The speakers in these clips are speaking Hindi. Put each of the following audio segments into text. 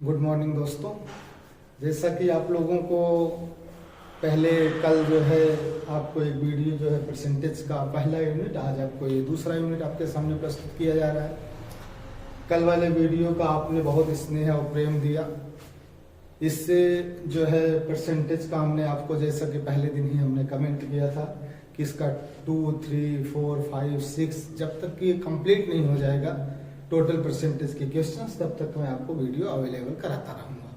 गुड मॉर्निंग दोस्तों। जैसा कि आप लोगों को पहले कल जो है आपको एक वीडियो जो है परसेंटेज का पहला यूनिट, आज आपको ये दूसरा यूनिट आपके सामने प्रस्तुत किया जा रहा है। कल वाले वीडियो का आपने बहुत स्नेह और प्रेम दिया। इससे जो है परसेंटेज का हमने आपको, जैसा कि पहले दिन ही हमने कमेंट किया था कि इसका 2, 3, 4, 5, 6 जब तक कि कंप्लीट नहीं हो जाएगा टोटल परसेंटेज के क्वेश्चंस, तब तक मैं आपको वीडियो अवेलेबल कराता रहूँगा।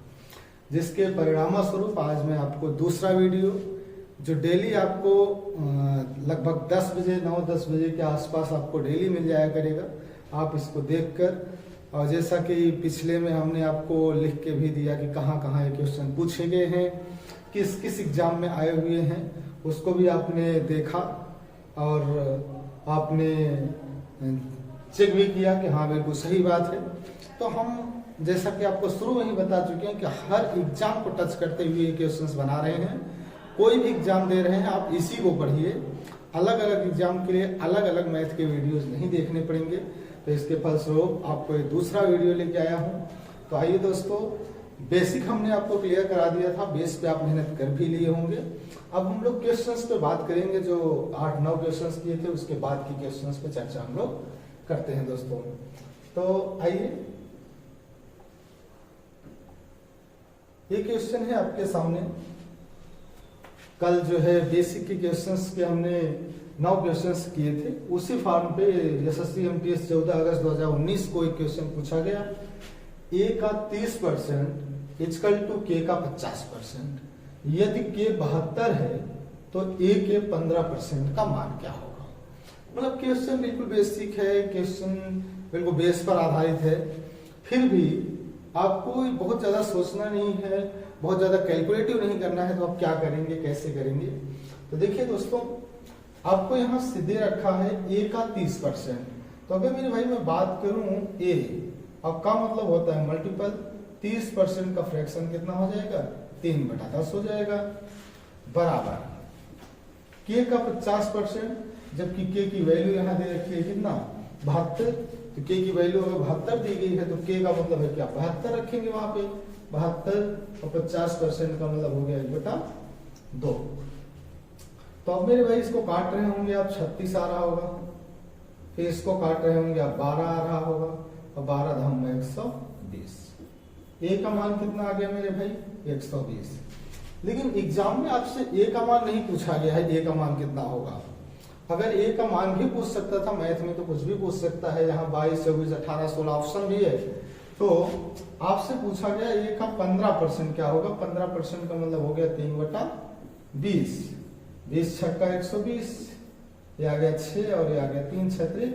जिसके परिणाम स्वरूप आज मैं आपको दूसरा वीडियो जो डेली आपको लगभग 10 बजे 9-10 बजे के आसपास आपको डेली मिल जाया करेगा। आप इसको देखकर, और जैसा कि पिछले में हमने आपको लिख के भी दिया कि कहाँ कहाँ ये क्वेश्चन पूछे गए हैं, किस किस एग्जाम में आए हुए हैं, उसको भी आपने देखा और आपने चेक भी किया कि हाँ बिल्कुल सही बात है। तो हम जैसा कि आपको शुरू में ही बता चुके हैं कि हर एग्जाम को टच करते हुए क्वेश्चंस बना रहे हैं। कोई भी एग्जाम दे रहे हैं आप इसी को पढ़िए। अलग अलग एग्जाम के लिए अलग अलग मैथ के वीडियोस नहीं देखने पड़ेंगे। तो इसके फलस्वरूप आपको एक दूसरा वीडियो लेके आया हूँ। तो आइए दोस्तों, बेसिक हमने आपको क्लियर करा दिया था, बेस पे आप मेहनत कर भी लिए होंगे। अब हम लोग क्वेश्चंस पे बात करेंगे। जो 8-9 क्वेश्चंस किए थे उसके बाद की क्वेश्चंस पे चर्चा हम लोग करते हैं दोस्तों। तो आइए, ये क्वेश्चन है आपके सामने। कल जो है बेसिक के क्वेश्चंस के हमने 9 क्वेश्चंस किए थे। उसी फॉर्म पे एसएससी एमटीएस 14 अगस्त 2019 को एक क्वेश्चन पूछा गया। ए का 30% इक्वल टू के का 50%। यदि के 72 है तो ए के 15% का मान क्या होगा। मतलब क्वेश्चन बिल्कुल बेसिक है, क्वेश्चन बिल्कुल बेस पर आधारित है। फिर भी आपको बहुत ज्यादा सोचना नहीं है, बहुत ज्यादा कैलकुलेटिव नहीं करना है। तो आप क्या करेंगे, कैसे करेंगे? तो देखिए दोस्तों, आपको यहाँ सीधे रखा है ए का 30%। तो अगर मेरे भाई मैं बात करूं ए, अब का मतलब होता है मल्टीपल। 30% का फ्रैक्शन कितना हो जाएगा? 3/10 हो जाएगा, बराबर के का 50%। जबकि के की वैल्यू यहाँ दे रखी है कितना? 72। तो के की वैल्यू अगर 72 दी गई है तो के का मतलब है क्या? 72 रखेंगे वहां पे। 72 और 50% का मतलब हो गया 1/2। तो अब मेरे भाई इसको काट रहे होंगे आप, 36 आ रहा होगा। फिर इसको काट रहे होंगे आप, 12 आ रहा होगा, और 12 धाम 120। ए का मान कितना आ गया मेरे भाई? 120। लेकिन एग्जाम में आपसे ए का मान नहीं पूछा गया है ए का मान कितना होगा। अगर ए का मान भी पूछ सकता था, मैथ में तो कुछ भी पूछ सकता है। यहाँ 22, 24, 18, 16 ऑप्शन भी है। तो आपसे पूछा गया ए का 15% क्या होगा। 15% का मतलब हो गया 3/20। 20 छक्का 120, ये आ गया 6 और ये आ गया 3 छत्रे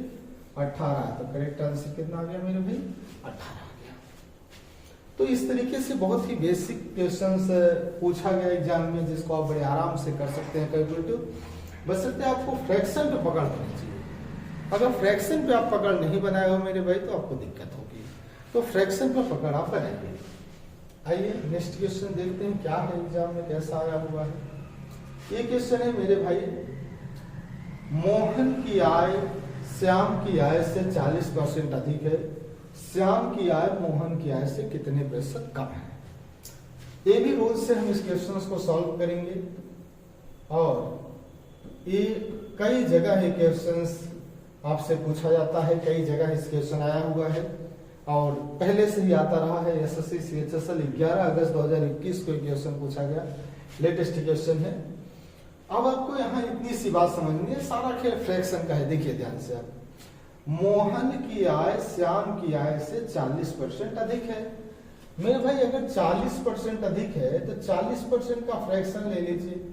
18। तो करेक्ट आंसर कितना आ गया मेरे भाई? 18 आ गया। तो इस तरीके से बहुत ही बेसिक क्वेश्चंस पूछा गया एग्जाम में, जिसको आप बड़े आराम से कर सकते हैं कैलकुलेटिव। बशर्ते आपको फ्रैक्शन पे पकड़ होनी चाहिए। अगर फ्रैक्शन पे आप पकड़ नहीं बनाए हो मेरे भाई तो आपको दिक्कत होगी। तो फ्रैक्शन पे पकड़ आप बनाएंगे। आइए नेक्स्ट क्वेश्चन देखते हैं क्या है एग्जाम में, कैसा आया हुआ है। ये क्वेश्चन है मेरे भाई, मोहन की आय श्याम की आय से 40% अधिक है। श्याम की आय मोहन की आय से कितने प्रतिशत कम है। ये भी रूल से हम इस क्वेश्चन को सॉल्व करेंगे। और ये कई जगह ये क्वेश्चंस आपसे पूछा जाता है, कई जगह इस क्वेश्चन आया हुआ है और पहले से ही आता रहा है। एसएससी सीएचएसएल 11 अगस्त 2021 को क्वेश्चन पूछा गया, लेटेस्ट क्वेश्चन है। अब आपको यहाँ इतनी सी बात समझनी है, सारा खेल फ्रैक्शन का है। देखिए ध्यान से आप, मोहन की आय श्याम की आय से 40% अधिक है। मेरे भाई अगर 40% अधिक है तो 40% का फ्रैक्शन ले लीजिए।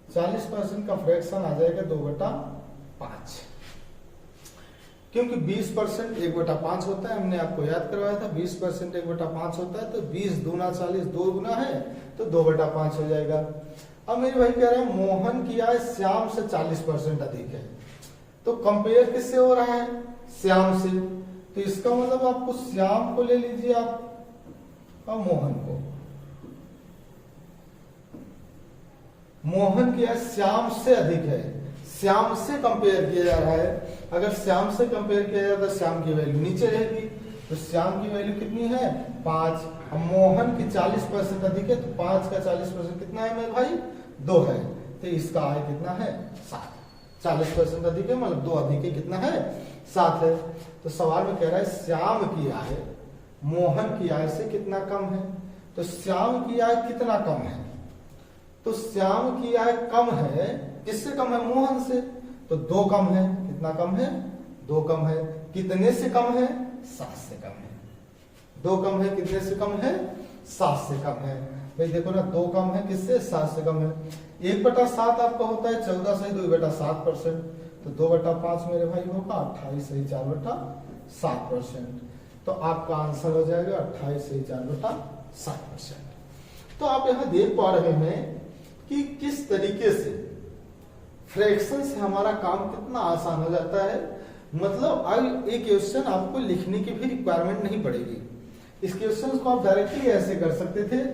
40% का फ्रैक्शन आ जाएगा 2/5, क्योंकि 20% 1/5 होता है। हमने आपको याद करवाया था 20% 1/5 होता है। तो 20 दूना 40, 2 गुना है तो 2/5 हो जाएगा। अब मेरे भाई कह रहे हैं मोहन की आय श्याम से 40% अधिक है। तो कंपेयर किससे हो रहा है? श्याम से। तो इसका मतलब आपको श्याम को ले लीजिए आप और मोहन को। मोहन की आय श्याम से अधिक है, श्याम से कंपेयर किया जा रहा है। अगर श्याम से कंपेयर किया जाता है तो श्याम की वैल्यू नीचे रहेगी, तो श्याम की वैल्यू कितनी है 5। अब मोहन की 40% अधिक है, तो 5 का 40% कितना है मेरे भाई 2 है, तो इसका आय कितना है 7। 40% अधिक है मतलब 2 अधिक है, कितना है 7 है। तो सवाल में कह रहा है श्याम की आय मोहन की आय से कितना कम है। तो श्याम की आय कितना कम है, तो श्याम की आय कम है, किससे कम है मोहन से, तो 2 कम है। कितना कम है 2 कम है। कितने से कम है 7 से कम है। 2 कम है, कितने से कम है 7 से कम है। भाई देखो ना 2 कम है किससे 7 से कम है। 1/7 आपका होता है 14 सही 2/7%, तो 2/5 मेरे भाई होगा 28 सही 4/7%। तो आपका आंसर हो जाएगा 28 सही 4/7%। तो आप यहाँ देख पा रहे हैं कि किस तरीके से फ्रैक्शन से हमारा काम कितना आसान हो जाता है। मतलब अब एक क्वेश्चन आपको लिखने की भी रिक्वायरमेंट नहीं पड़ेगी। इस क्वेश्चन को आप डायरेक्टली ऐसे कर सकते थे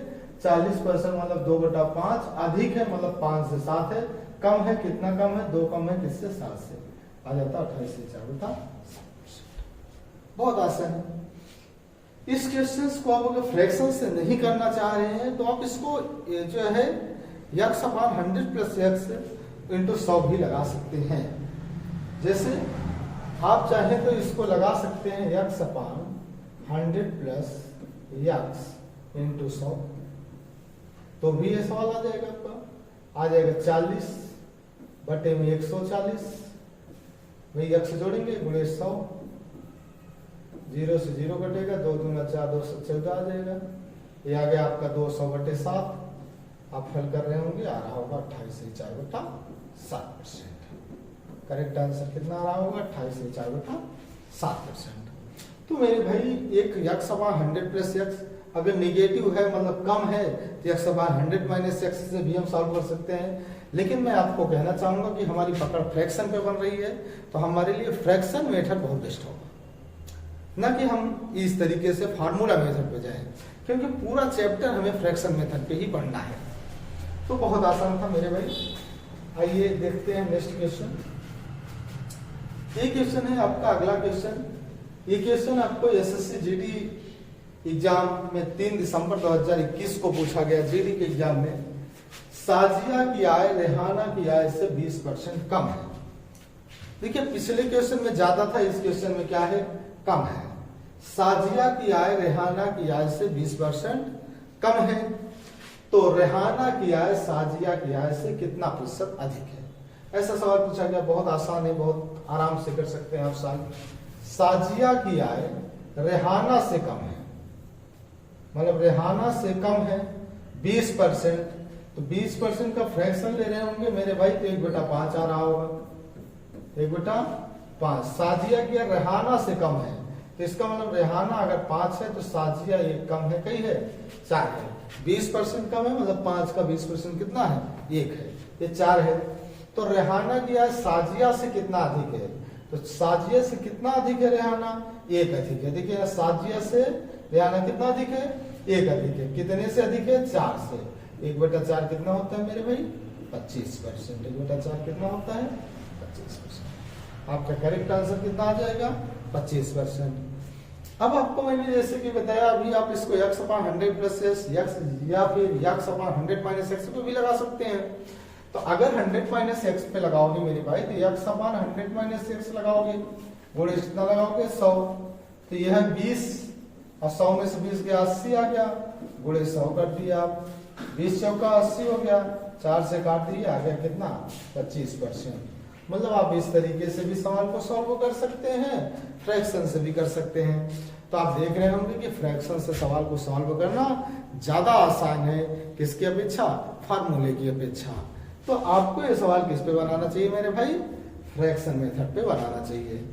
40% मतलब 2/5, अधिक है मतलब 5 से 7 है, कम है कितना कम है 2 कम है किससे 7 से, आ जाता 28 से 4/7%। बहुत आसान है। इस क्वेश्चन को आप अगर फ्रैक्शन से नहीं करना चाह रहे हैं तो आप इसको जो है x/100 + x × 100 भी लगा सकते हैं। जैसे आप चाहें तो इसको लगा सकते हैं x/100 + x × 100, तो भी ये सवाल आ जाएगा आपका, आ जाएगा 40/140। वही x जोड़ेंगे गुणे 100, 0 से 0 कटेगा, 2 दूना 4 2 से 14 आ जाएगा। ये आ गया आपका 200/7। आप हल कर रहे होंगे, आ रहा होगा 28 से 4/7%। करेक्ट आंसर कितना आ रहा होगा 28 से 4/7%। तो मेरे भाई एक x/100 + x अगर नेगेटिव है मतलब कम है तो x/100 - x से भी हम सॉल्व कर सकते हैं। लेकिन मैं आपको कहना चाहूंगा कि हमारी पकड़ फ्रैक्शन पे बन रही है, तो हमारे लिए फ्रैक्शन मेथड बहुत बेस्ट होगा, ना कि हम इस तरीके से फार्मूला मेथड पे जाएं, क्योंकि पूरा चैप्टर हमें फ्रैक्शन मेथड पे ही पढ़ना है। तो बहुत आसान था मेरे भाई। आइए देखते हैं नेक्स्ट क्वेश्चन। ये क्वेश्चन है आपका अगला क्वेश्चन। ये क्वेश्चन आपको एसएससी जीडी एग्जाम में 3 दिसंबर 2021 को पूछा गया। जीडी के एग्जाम में साजिया की आय रेहाना की आय से 20% कम है। देखिए पिछले क्वेश्चन में ज्यादा था, इस क्वेश्चन में क्या है कम है। साजिया की आय रेहाना की आय से 20% कम है, तो रेहाना की आय साजिया की आय से कितना प्रतिशत अधिक है। ऐसा सवाल पूछा गया, बहुत आसान है, बहुत आराम से कर सकते हैं आप सवाल। साजिया की आय रेहाना से कम है, मतलब रेहाना से कम है 20%, तो 20% का फ्रैक्शन ले रहे होंगे मेरे भाई, तो 1/5 आ रहा होगा, 1/5। साजिया की रेहाना से कम है, तो इसका मतलब रेहाना अगर 5 है तो साजिया ये कम है, कई है 4 है। 20% कम है मतलब 5 का 20% कितना है 1 है, ये 4 है। तो रेहाना की आय साजिया से कितना अधिक है, तो साजिया से कितना अधिक है रेहाना 1 अधिक है। देखिए साजिया से रेहाना कितना अधिक है 1 अधिक है। कितने से अधिक है 4 से। 1/4 कितना होता है मेरे भाई 25%। 1/4 कितना होता है 25%। आपका करेक्ट आंसर कितना आ जाएगा 25%। अब आपको मैंने जैसे कि बताया, अभी आप इसको x/100 + x या फिर x/100 - x पे भी लगा सकते हैं। तो अगर 100 - x पे लगाओगे मेरे भाई तो x/100 - x लगाओगे, गुणे कितना लगाओगे 100, तो यह 20 और 100 में से 20 गया 80 आ गया, गुणे 100 कर दिया आप, 20 चौका 80 हो गया, 4 से काट दिए आ गया कितना 25%। मतलब आप इस तरीके से भी सवाल को सॉल्व कर सकते हैं, फ्रैक्शन से भी कर सकते हैं। तो आप देख रहे होंगे कि फ्रैक्शन से सवाल को सॉल्व करना ज्यादा आसान है, किसकी अपेक्षा फार्मूले की अपेक्षा। तो आपको ये सवाल किस पे बनाना चाहिए मेरे भाई, फ्रैक्शन मेथड पे बनाना चाहिए।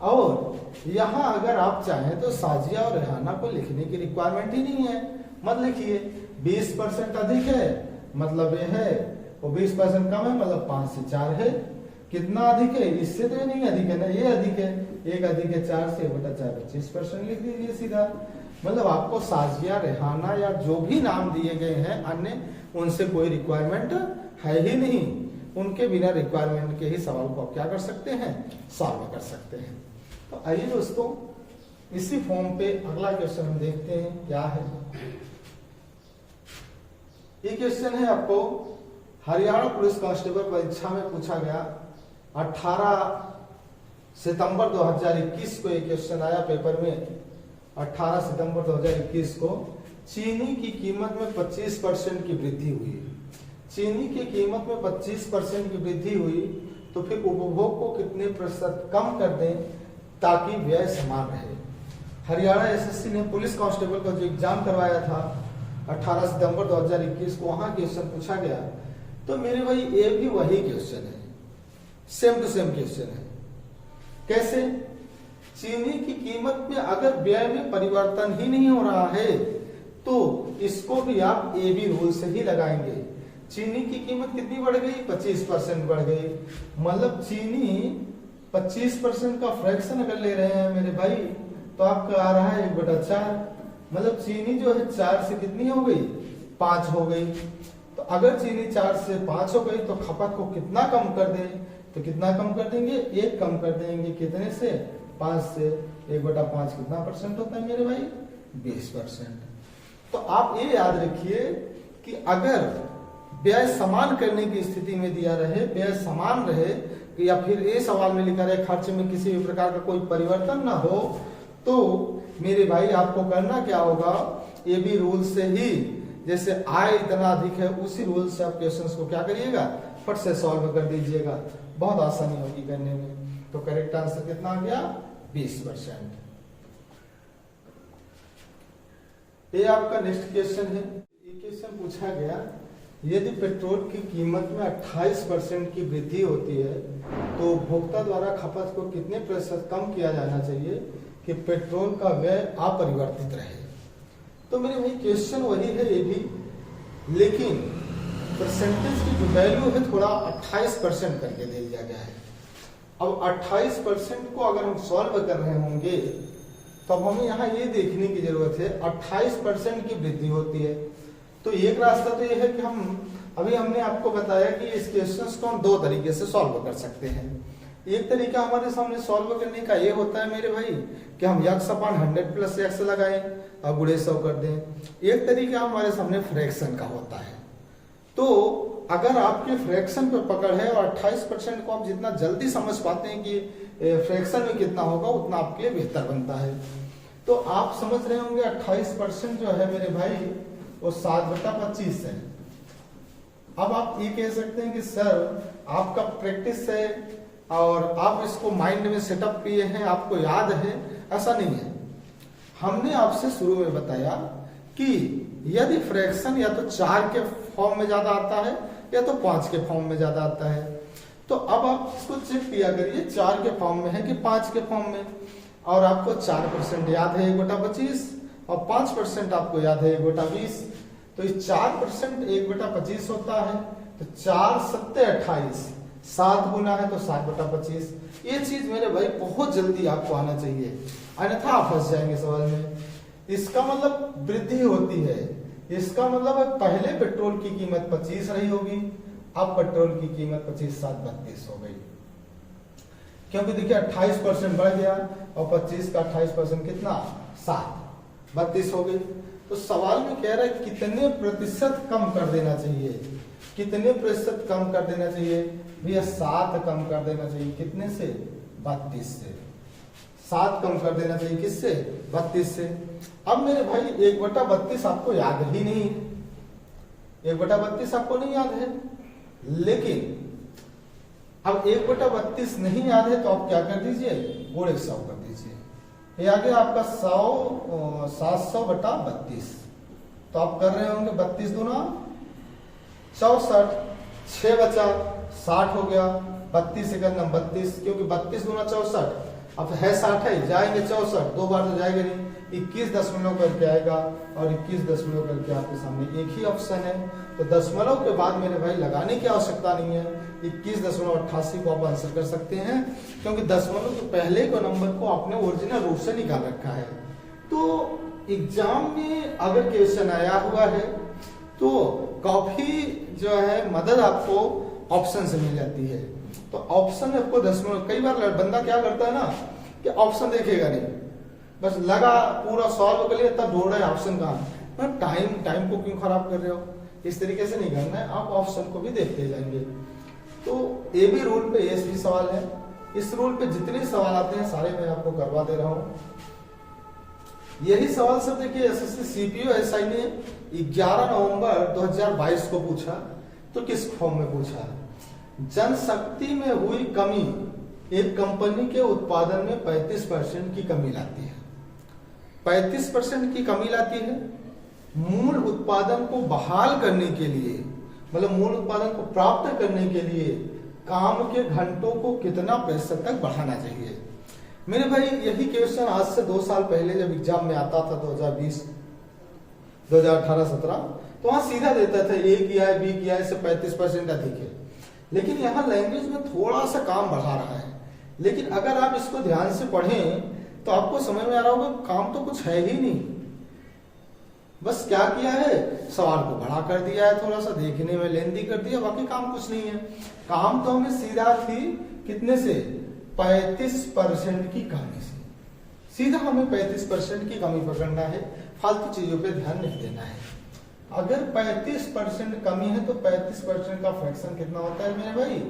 और यहाँ अगर आप चाहें तो साजिया और रेहाना को लिखने की रिक्वायरमेंट ही नहीं है, मत लिखिए। 20% अधिक है मतलब ये है, और 20% कम है मतलब 5 से 4 है। कितना अधिक है, इससे तो ये नहीं अधिक है ना, ये अधिक है, 1 अधिक है 4 से, 1/4 25% लिख दीजिए सीधा। मतलब आपको साजिया रेहाना या जो भी नाम दिए गए हैं अन्य, उनसे कोई रिक्वायरमेंट है ही नहीं। उनके बिना रिक्वायरमेंट के ही सवाल को आप क्या कर सकते हैं सॉल्व कर सकते हैं। तो आइए दोस्तों इसी फॉर्म पे अगला क्वेश्चन हम देखते हैं क्या है। ये क्वेश्चन है आपको हरियाणा पुलिस कांस्टेबल परीक्षा में पूछा गया। 18 सितंबर 2021 को एक क्वेश्चन आया पेपर में। 18 सितंबर 2021 को चीनी की कीमत में 25% की वृद्धि हुई। चीनी की कीमत में 25% की वृद्धि हुई तो फिर उपभोग को कितने प्रतिशत कम कर दें ताकि व्यय समान रहे। हरियाणा एसएससी ने पुलिस कांस्टेबल का जो एग्जाम करवाया था 18 सितंबर 2021 को, वहां क्वेश्चन पूछा गया। तो मेरे भाई ये भी वही क्वेश्चन है, सेम टू सेम क्वेश्चन है। कैसे? चीनी की कीमत में अगर व्यय में परिवर्तन ही नहीं हो रहा है तो इसको भी आप ए बी रूल से ही लगाएंगे। चीनी की कीमत कितनी बढ़ गई? 25% बढ़ गई। मतलब चीनी 25% का फ्रैक्शन अगर ले रहे हैं मेरे भाई तो आपका आ रहा है 1/4। मतलब चीनी जो है 4 से कितनी हो गई? 5 हो गई। तो अगर चीनी 4 से 5 हो गई तो खपत को कितना कम कर दें? तो कितना कम कर देंगे? 1 कम कर देंगे। कितने से? 5 से। 1/5 कितना परसेंट होता है मेरे भाई? 20%। तो आप ये याद रखिए कि अगर व्यय समान करने की स्थिति में दिया रहे, व्यय समान रहे, या फिर ये सवाल में लिखा रहे खर्च में किसी भी प्रकार का कोई परिवर्तन ना हो, तो मेरे भाई आपको करना क्या होगा? ए बी रूल से ही, जैसे आय इतना अधिक है उसी रूल से आप क्वेश्चंस को क्या करिएगा? फट से सॉल्व कर दीजिएगा। बहुत आसानी होगी करने में। तो करेक्ट आंसर कितना आ गया? 20%। ये आपका नेक्स्ट क्वेश्चन है। ये क्वेश्चन पूछा गया यदि पेट्रोल की कीमत में 28% की वृद्धि होती है तो उपभोक्ता द्वारा खपत को कितने प्रतिशत कम किया जाना चाहिए कि पेट्रोल का व्यय अपरिवर्तित रहे। तो मेरे भाई क्वेश्चन वही है ये भी, लेकिन परसेंटेज की जो वैल्यू है थोड़ा 28% करके दे दिया गया है। अब 28% को अगर हम सॉल्व कर रहे होंगे तो अब हमें यहाँ ये देखने की जरूरत है 28% की वृद्धि होती है। तो एक रास्ता तो ये है कि हमने आपको बताया कि इस क्वेश्चन को हम 2 तरीके से सॉल्व कर सकते हैं। एक तरीका हमारे सामने सॉल्व करने का ये होता है मेरे भाई कि हम x अपान 100 प्लस x लगाएं और गुणे 100 कर दें। एक तरीका हमारे सामने फ्रैक्शन का होता है। तो अगर आपके फ्रैक्शन पर पकड़ है और 28% को आप जितना जल्दी समझ पाते हैं कि फ्रैक्शन में कितना होगा उतना आपके लिए बेहतर बनता है। तो आप समझ रहे होंगे 28% जो है मेरे भाई वो 7/25 है। अब आप ये कह सकते हैं कि सर आपका प्रैक्टिस है और आप इसको माइंड में सेटअप किए हैं, आपको याद है। ऐसा नहीं है। हमने आपसे शुरू में बताया कि यदि फ्रैक्शन या तो 4 के फॉर्म में ज्यादा आता है या तो 5 के फॉर्म में ज्यादा आता है। तो अब आप इसको चेक किया करिए 4 के फॉर्म में है कि 5 के फॉर्म में। और आपको 4% याद है 1/25 और 5% आपको याद है 1/20। तो ये 4% 1/25 होता है। तो 4 7 28, 7 गुना है तो 7/25। ये चीज मेरे भाई बहुत जल्दी आपको आना चाहिए, अन्यथा आप फंस जाएंगे सवाल में। इसका मतलब वृद्धि होती है। इसका मतलब पहले पेट्रोल की कीमत 25 रही होगी, अब पेट्रोल की कीमत 25 7 32 हो गई। क्योंकि देखिए 28% बढ़ गया और 25 का 28% कितना? 7 32 हो गई। तो सवाल में कह रहा है कितने प्रतिशत कम कर देना चाहिए? कितने प्रतिशत कम कर देना चाहिए? भैया 7 कम कर देना चाहिए। कितने से? 32 से। 7 कम कर देना चाहिए किससे? 32 से। अब मेरे भाई 1/32 आपको याद ही नहीं है। 1/32 आपको नहीं याद है, लेकिन अब 1/32 नहीं याद है तो आप क्या कर दीजिए? गुणे 100 कर दीजिए। ये आ गया आपका 700/32। तो आप कर रहे होंगे 32 दूना 64, 6 बचा, 60 हो गया। 32 से करना 32, क्योंकि 32 दूना 64, अब है 60 है, जाएंगे 64, 2 बार तो जाएगा नहीं, 21 दशमलव करके आएगा और 21 दशमलव करके आपके सामने एक ही ऑप्शन है। तो दशमलव के बाद मेरे भाई लगाने की आवश्यकता नहीं है। 21.88 को आप आंसर कर सकते हैं, क्योंकि दशमलव के पहले को नंबर को आपने ओरिजिनल रूप से निकाल रखा है। तो एग्जाम में अगर क्वेश्चन आया हुआ है तो काफी जो है मदद आपको ऑप्शन से मिल जाती है। तो ऑप्शन में आपको दशमलव, कई बार बंदा क्या करता है ना कि ऑप्शन देखेगा नहीं, बस लगा पूरा सॉल्व कर लिया, तब ढूंढ रहे ऑप्शन कहाँ है। टाइम को क्यों खराब कर रहे हो, इस तरीके से नहीं करना है, आप ऑप्शन को भी देखते जाएंगे। तो ये भी रूल पे ये भी सवाल है, इस रूल पे जितने सवाल आते हैं सारे मैं आपको करवा दे रहा हूँ। यही सवाल सब देखिए एसएससी सीपीओ एसआई ने 11 नवंबर 2022 को पूछा, तो किस फॉर्म में पूछा, जनशक्ति में हुई कमी एक कंपनी के उत्पादन में 35% की कमी लाती है। 35% की कमी लाती है। मूल उत्पादन को बहाल करने के लिए, मतलब मूल उत्पादन को प्राप्त करने के लिए काम के घंटों को कितना प्रतिशत तक बढ़ाना चाहिए। मेरे भाई यही क्वेश्चन आज से 2 साल पहले जब एग्जाम में आता था 2020 2018-17, तो वहां सीधा देता था ए किया है बी किया है, इससे 35% अधिक है। लेकिन यहाँ लैंग्वेज में थोड़ा सा काम बढ़ा रहा है। लेकिन अगर आप इसको ध्यान से पढ़ें तो आपको समझ में आ रहा होगा काम तो कुछ है ही नहीं, बस क्या किया है, सवाल को बड़ा कर दिया है, थोड़ा सा देखने में लेंदी कर दिया, बाकी काम कुछ नहीं है। काम तो हमें सीधा थी कितने से, 35% की कमी से, सीधा हमें 35% की कमी पकड़ना है, फालतू चीजों पे ध्यान नहीं देना है। अगर 35% कमी है तो 35% का फ्रैक्शन कितना होता है मेरे भाई,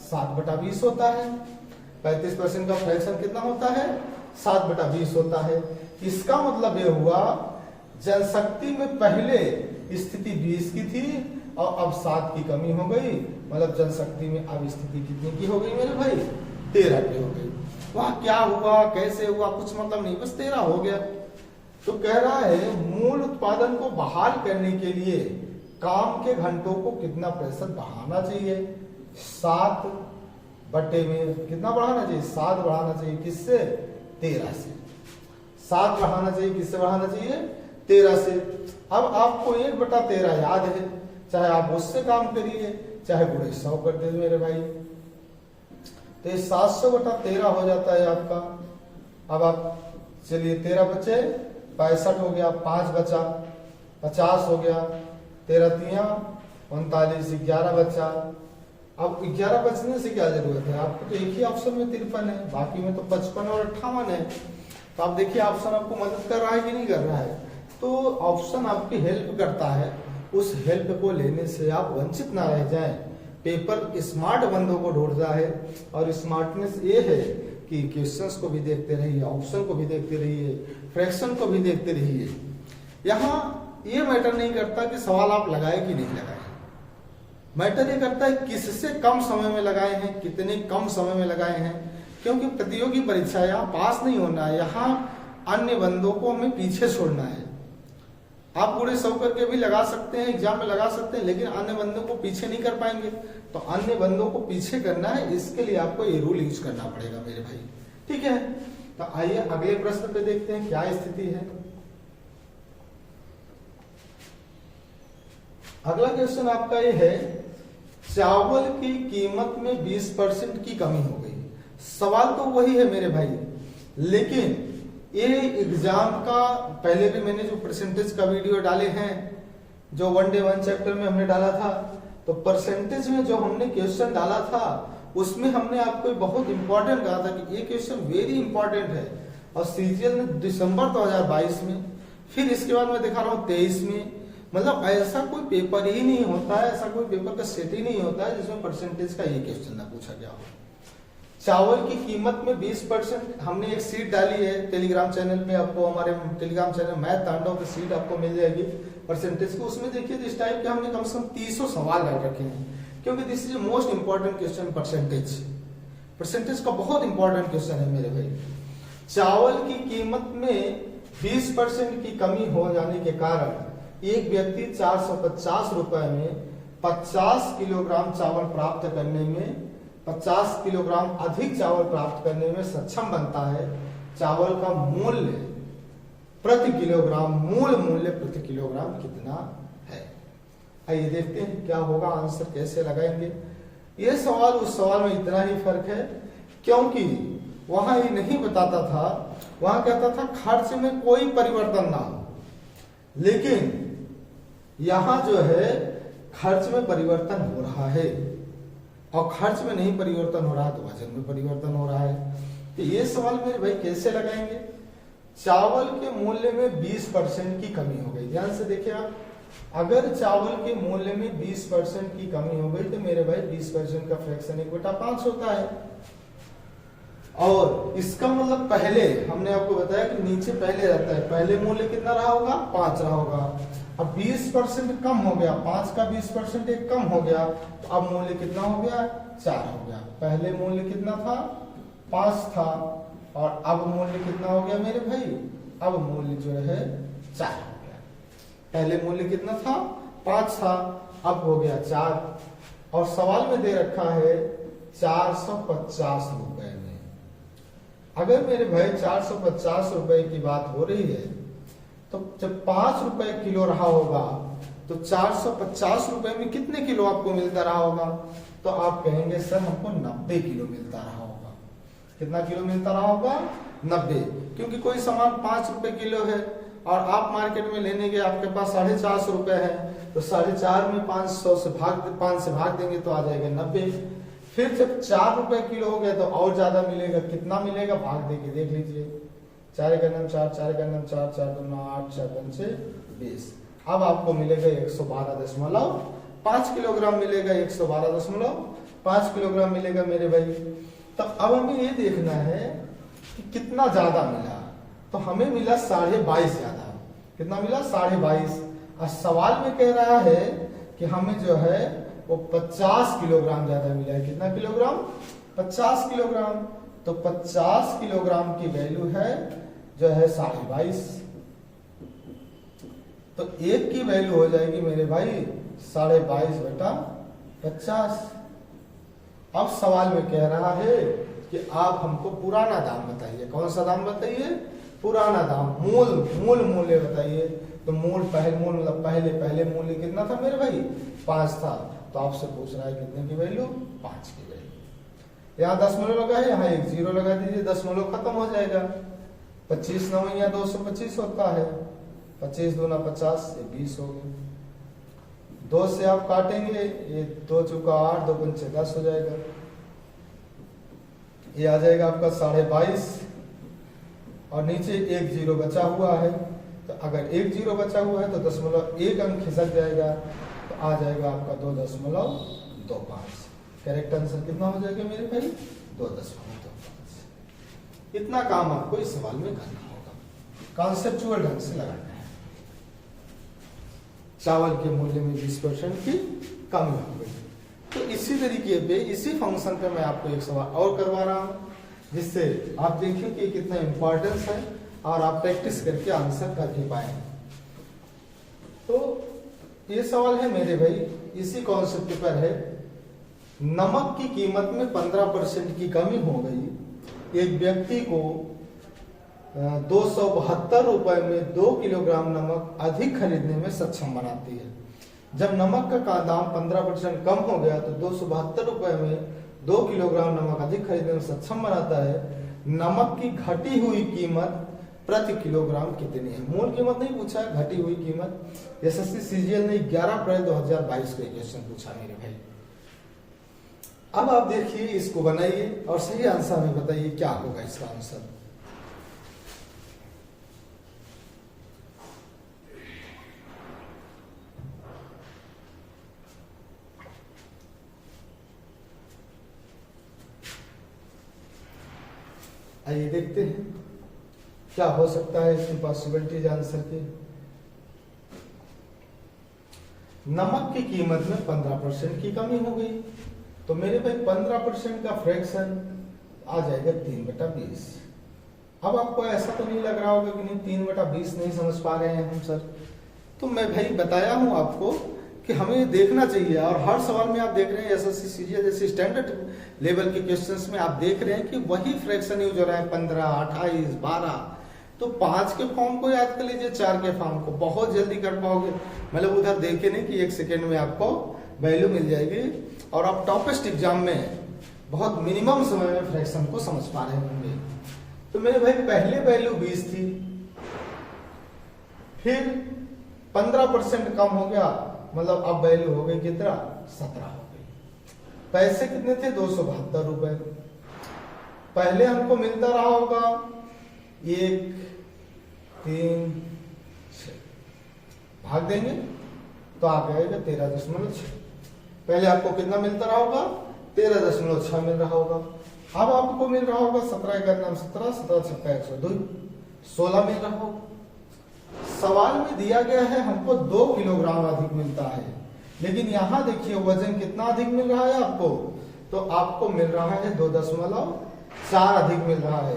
7/20 होता है। 35% का फ्रैक्शन कितना होता है, 7/20 होता है। इसका मतलब ये हुआ जनशक्ति में पहले स्थिति 20 की थी और अब 7 की कमी हो गई, मतलब जनशक्ति में अब स्थिति कितनी की हो गई मेरे भाई, 13 की हो गई। वह क्या हुआ कैसे हुआ कुछ मतलब नहीं, बस 13 हो गया। तो कह रहा है मूल उत्पादन को बहाल करने के लिए काम के घंटों को कितना प्रतिशत बढ़ाना चाहिए, 7 बटे में कितना बढ़ाना चाहिए, 7 बढ़ाना चाहिए, किससे, 13 से। 7 बढ़ाना चाहिए, किससे बढ़ाना चाहिए, 13 से। अब आपको 1/13 याद है, चाहे आप उससे काम करिए चाहे पूरे 100 कर दे मेरे भाई, तो ये 700/13 हो जाता है आपका। अब आप चलिए 13 बचे 65 हो गया, 5 बचा 50 हो गया, 13 तिया 39, 11 बचा। अब 11 बचने से क्या जरूरत है, आपको तो एक ही ऑप्शन में 53 है, बाकी में तो 55 और 58 है। तो आप देखिए ऑप्शन आपको मदद कर रहा है कि नहीं कर रहा है। तो ऑप्शन आपकी हेल्प करता है, उस हेल्प को लेने से आप वंचित ना रह जाएं। पेपर स्मार्ट बंदों को ढूंढता है और स्मार्टनेस ये है कि क्वेश्चंस को भी देखते रहिए, ऑप्शन को भी देखते रहिए, फ्रैक्शन को भी देखते रहिए। यहाँ ये मैटर नहीं करता कि सवाल आप लगाए कि नहीं लगाए, मैटर ये करता है किससे कम समय में लगाए हैं, कितने कम समय में लगाए हैं। क्योंकि प्रतियोगी परीक्षा यहाँ पास नहीं होना है, यहाँ अन्य बंदों को हमें पीछे छोड़ना है। आप पूरे 100 करके भी लगा सकते हैं, एग्जाम में लगा सकते हैं, लेकिन अन्य बंदों को पीछे नहीं कर पाएंगे। तो अन्य बंदों को पीछे करना है, इसके लिए आपको ये रूल यूज करना पड़ेगा मेरे भाई, ठीक है। तो आइए अगले प्रश्न पे देखते हैं क्या स्थिति है। अगला क्वेश्चन आपका ये है, चावल की कीमत में 20% की कमी हो गई। सवाल तो वही है मेरे भाई, लेकिन ये एग्जाम का पहले भी मैंने जो परसेंटेज का वीडियो डाले हैं, जो 1 डे 1 चैप्टर में हमने डाला था, तो परसेंटेज में जो हमने क्वेश्चन डाला था उसमें हमने आपको बहुत इंपॉर्टेंट कहा था कि ये क्वेश्चन वेरी इंपॉर्टेंट है। और सीजीएल ने दिसंबर 2022 में, फिर इसके बाद मैं दिखा रहा हूँ 23 में। मतलब ऐसा कोई पेपर ही नहीं होता है, ऐसा कोई पेपर का सेट ही नहीं होता है जिसमें परसेंटेज का ये क्वेश्चन ना पूछा गया हो। चावल की कीमत में 20%, हमने एक सीट डाली है टेलीग्राम चैनल पे, आपको हमारे टेलीग्राम चैनल मैथ तांडव की सीट आपको मिल जाएगी परसेंटेज को। उसमें देखिए इस टाइप के हमने कम से कम 300 सवाल डाल रखे हैं, क्योंकि this is most important question. Percentage का बहुत इंपॉर्टेंट क्वेश्चन है मेरे भाई। चावल की कीमत में 20% की कमी हो जाने के कारण एक व्यक्ति 450 रुपए में 50 किलोग्राम चावल प्राप्त करने में, 50 किलोग्राम अधिक चावल प्राप्त करने में सक्षम बनता है। चावल का मूल्य प्रति किलोग्राम, मूल मूल्य प्रति किलोग्राम कितना है। आइए देखते हैं क्या होगा, आंसर कैसे लगाएंगे। यह सवाल उस सवाल में इतना ही फर्क है, क्योंकि वहां ये नहीं बताता था, वहां कहता था खर्च में कोई परिवर्तन ना हो, लेकिन यहां जो है खर्च में परिवर्तन हो रहा है, और खर्च में नहीं परिवर्तन हो रहा तो वजन में परिवर्तन हो रहा है। तो ये सवाल मेरे भाई कैसे लगाएंगे, चावल के मूल्य में 20% की कमी हो गई। ध्यान से देखिए आप, अगर चावल के मूल्य में 20% की कमी हो गई तो मेरे भाई 20% का फ्रैक्शन 1/5 होता है। और इसका मतलब पहले हमने आपको बताया कि नीचे पहले रहता है, पहले मूल्य कितना रहा होगा, 5 रहा होगा। अब 20% कम हो गया, 5 का 20% एक कम हो गया, तो अब मूल्य कितना हो गया, 4 हो गया। पहले मूल्य कितना था, 5 था, और अब मूल्य कितना हो गया मेरे भाई, अब मूल्य जो है 4 हो गया। पहले मूल्य कितना था, 5 था, अब हो गया 4। और सवाल में दे रखा है 450 रुपए में। अगर मेरे भाई 450 रुपए की बात हो रही है, तो जब 5 रुपए किलो रहा होगा तो 450 रुपए में कितने किलो आपको मिलता रहा होगा, तो आप कहेंगे सर हमको 90 किलो मिलता रहा होगा। कितना किलो मिलता रहा होगा, 90। क्योंकि कोई सामान 5 रुपए किलो है और आप मार्केट में लेने गए, आपके पास 450 रुपए है, तो 4.5 में 5 से भाग देंगे तो आ जाएगा 90। फिर जब 4 रुपए किलो हो गया तो और ज्यादा मिलेगा, कितना मिलेगा, भाग देके देख लीजिए, 4 का नाम 4, 4 का नाम 4, 4 दूना 8, 4 पंचे 20। अब आपको मिलेगा 112.5 किलोग्राम मिलेगा, 112.5 किलोग्राम मिलेगा मेरे भाई। तब अब हमें ये देखना है कि कितना ज्यादा मिला, तो हमें मिला 22.5 ज्यादा। कितना मिला, 22.5। और सवाल में कह रहा है कि हमें जो है वो 50 किलोग्राम ज्यादा मिला है। कितना किलोग्राम, 50 किलोग्राम। तो 50 किलोग्राम की वैल्यू है जो है 22.5। तो एक की वैल्यू हो जाएगी मेरे भाई 22.5/50। अब सवाल में कह रहा है कि आप हमको पुराना दाम बताइए। कौन सा दाम बताइए, पुराना दाम, मूल मूल्य बताइए। तो पहले मूल्य कितना था मेरे भाई, 5 था। तो आपसे पूछ रहा है कितने की वैल्यू, 5 की वैल्यू। यहाँ दशमलव लगा है, यहाँ एक 0 लगा दीजिए, दशमलव खत्म हो जाएगा। 25 9 225 होता है, 25 दूना 50, ये 20 हो गए। 2 से आप काटेंगे, ये 2 चुका 8, 2 पंचे 10 हो जाएगा। ये आ जाएगा आपका 22.5। और नीचे एक 0 बचा हुआ है, तो अगर एक 0 बचा हुआ है तो दशमलव 1 अंक खिसक जाएगा, तो आ जाएगा आपका 2.25। करेक्ट आंसर कितना हो जाएगा मेरे भाई, 2.25। इतना काम आपको इस सवाल में करना होगा, कॉन्सेप्चुअल ढंग से लगाना है। चावल के मूल्य में 20% की कमी हो गई। तो इसी तरीके पे, इसी फंक्शन पे मैं आपको एक सवाल और करवा रहा हूं, जिससे आप देखिए कि कितना इंपॉर्टेंस है और आप प्रैक्टिस करके आंसर कर ही पाए। तो ये सवाल है मेरे भाई, इसी कॉन्सेप्ट पर है। नमक की कीमत में 15% की कमी हो गई। एक व्यक्ति को 272 रुपए में 2 किलोग्राम नमक अधिक खरीदने में सक्षम बनाती है। जब नमक का दाम 15% कम हो गया तो 272 रुपए में 2 किलोग्राम नमक अधिक खरीदने में सक्षम बनाता है। नमक की घटी हुई कीमत प्रति किलोग्राम कितनी है। मूल कीमत नहीं पूछा है, घटी हुई कीमत। एसएससी सीजीएल ने 11 अप्रैल 2022 को क्वेश्चन पूछा मेरे भाई। अब आप देखिए, इसको बनाइए और सही आंसर में बताइए क्या होगा इसका आंसर। आइए देखते हैं क्या हो सकता है इसकी पॉसिबिलिटीज आंसर की। नमक की कीमत में 15% की कमी हो गई, तो मेरे भाई 15% का फ्रैक्शन आ जाएगा 3/20। अब आपको ऐसा तो नहीं लग रहा होगा कि नहीं 3/20 नहीं समझ पा रहे हैं हम सर, तो मैं भाई बताया हूं आपको कि हमें देखना चाहिए। और हर सवाल में आप देख रहे हैं एसएससी सीजीएल जैसे स्टैंडर्ड लेवल के क्वेश्चंस में आप देख रहे हैं कि वही फ्रैक्शन यूज हो रहा है, 15, 28, 12। तो 5 के फॉर्म को याद कर लीजिए, 4 के फॉर्म को बहुत जल्दी कर पाओगे। मतलब उधर देखे नहीं कि 1 सेकेंड में आपको वैल्यू मिल जाएगी और आप टॉपेस्ट एग्जाम में बहुत मिनिमम समय में फ्रैक्शन को समझ पा रहे होंगे। तो मेरे भाई पहले वैल्यू 20 थी, फिर 15% कम हो गया, मतलब अब वैल्यू हो गई कितना, 17 हो गई। पैसे कितने थे, 272 रुपए। पहले हमको मिलता रहा होगा 1, 3 6 भाग देंगे तो आ जाएगा 13.6। पहले आपको कितना मिलता रहा होगा? 13.6 मिल रहा होगा। अब आपको मिल रहा होगा 17 × 17, 17 × 102, 16 मिल रहा होगा। सवाल में दिया गया है हमको 2 किलोग्राम अधिक मिलता है, लेकिन यहां देखिए वजन कितना अधिक मिल रहा है आपको, तो आपको मिल रहा है 2.4 अधिक मिल रहा है।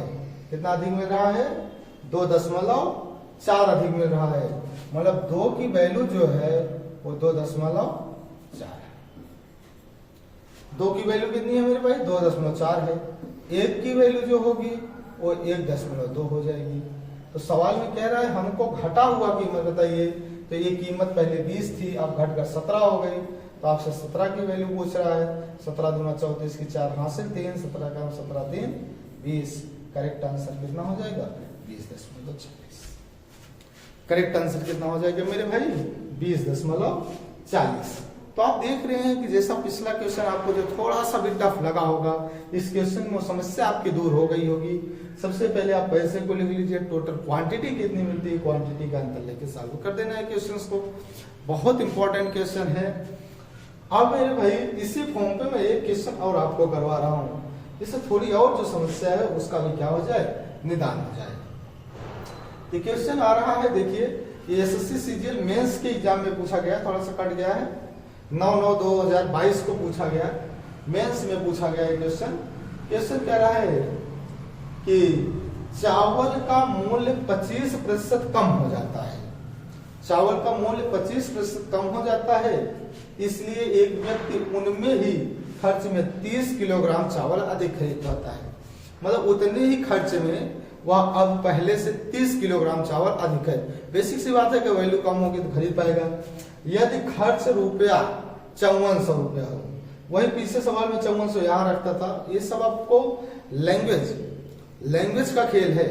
कितना अधिक मिल रहा है? 2.4 अधिक मिल रहा है। मतलब 2 की वैल्यू जो है वो 2.4 है। 2 की वैल्यू कितनी है मेरे भाई? 2.4 है। 1 की वैल्यू जो होगी वो 1.2 हो जाएगी। तो सवाल में कह रहा है हमको घटा हुआ कीमत बताइए, तो ये कीमत पहले 20 थी, अब घटकर 17 हो गई। तो आपसे 17 की वैल्यू पूछ रहा है। 17 दूना 34 की 4 हासिल 3, 17 का 17 3 20। करेक्ट आंसर कितना हो जाएगा? 20.40। करेक्ट आंसर कितना हो जाएगा मेरे भाई? 20.40। तो आप देख रहे हैं कि जैसा पिछला क्वेश्चन आपको जो थोड़ा सा भी टफ लगा होगा, इस क्वेश्चन में समस्या आपकी दूर हो गई होगी। सबसे पहले आप पैसे को लिख लीजिए, टोटल क्वांटिटी कितनी मिलती है, क्वांटिटी का अंतर लेके सॉल्व कर देना है क्वेश्चंस को। बहुत इंपॉर्टेंट क्वेश्चन है। अब मेरे भाई इसी फॉर्म पे मैं एक क्वेश्चन और आपको करवा रहा हूँ, इससे थोड़ी और जो समस्या है उसका भी क्या हो जाए, निदान हो जाए। ये क्वेश्चन आ रहा है, देखिए ये एसएससी सीजीएल मेंस के एग्जाम में पूछा गया, थोड़ा सा कट गया है, 9/9/2022 को पूछा गया, मेंस में पूछा गया है क्वेश्चन। क्वेश्चन कह रहा है कि चावल का मूल्य 25% कम हो जाता है। चावल का मूल्य 25% कम हो जाता है, इसलिए एक व्यक्ति उनमें ही खर्च में 30 किलोग्राम चावल अधिक खरीद पाता है। मतलब उतने ही खर्च में वह अब पहले से 30 किलोग्राम चावल अधिक है। बेसिक सी बात है कि वैल्यू कम होगी तो खरीद पाएगा। यदि खर्च रुपया 5400 रुपया हो, वही पीछे सवाल में 5400 यहाँ रखता था। ये सब आपको लैंग्वेज का खेल है।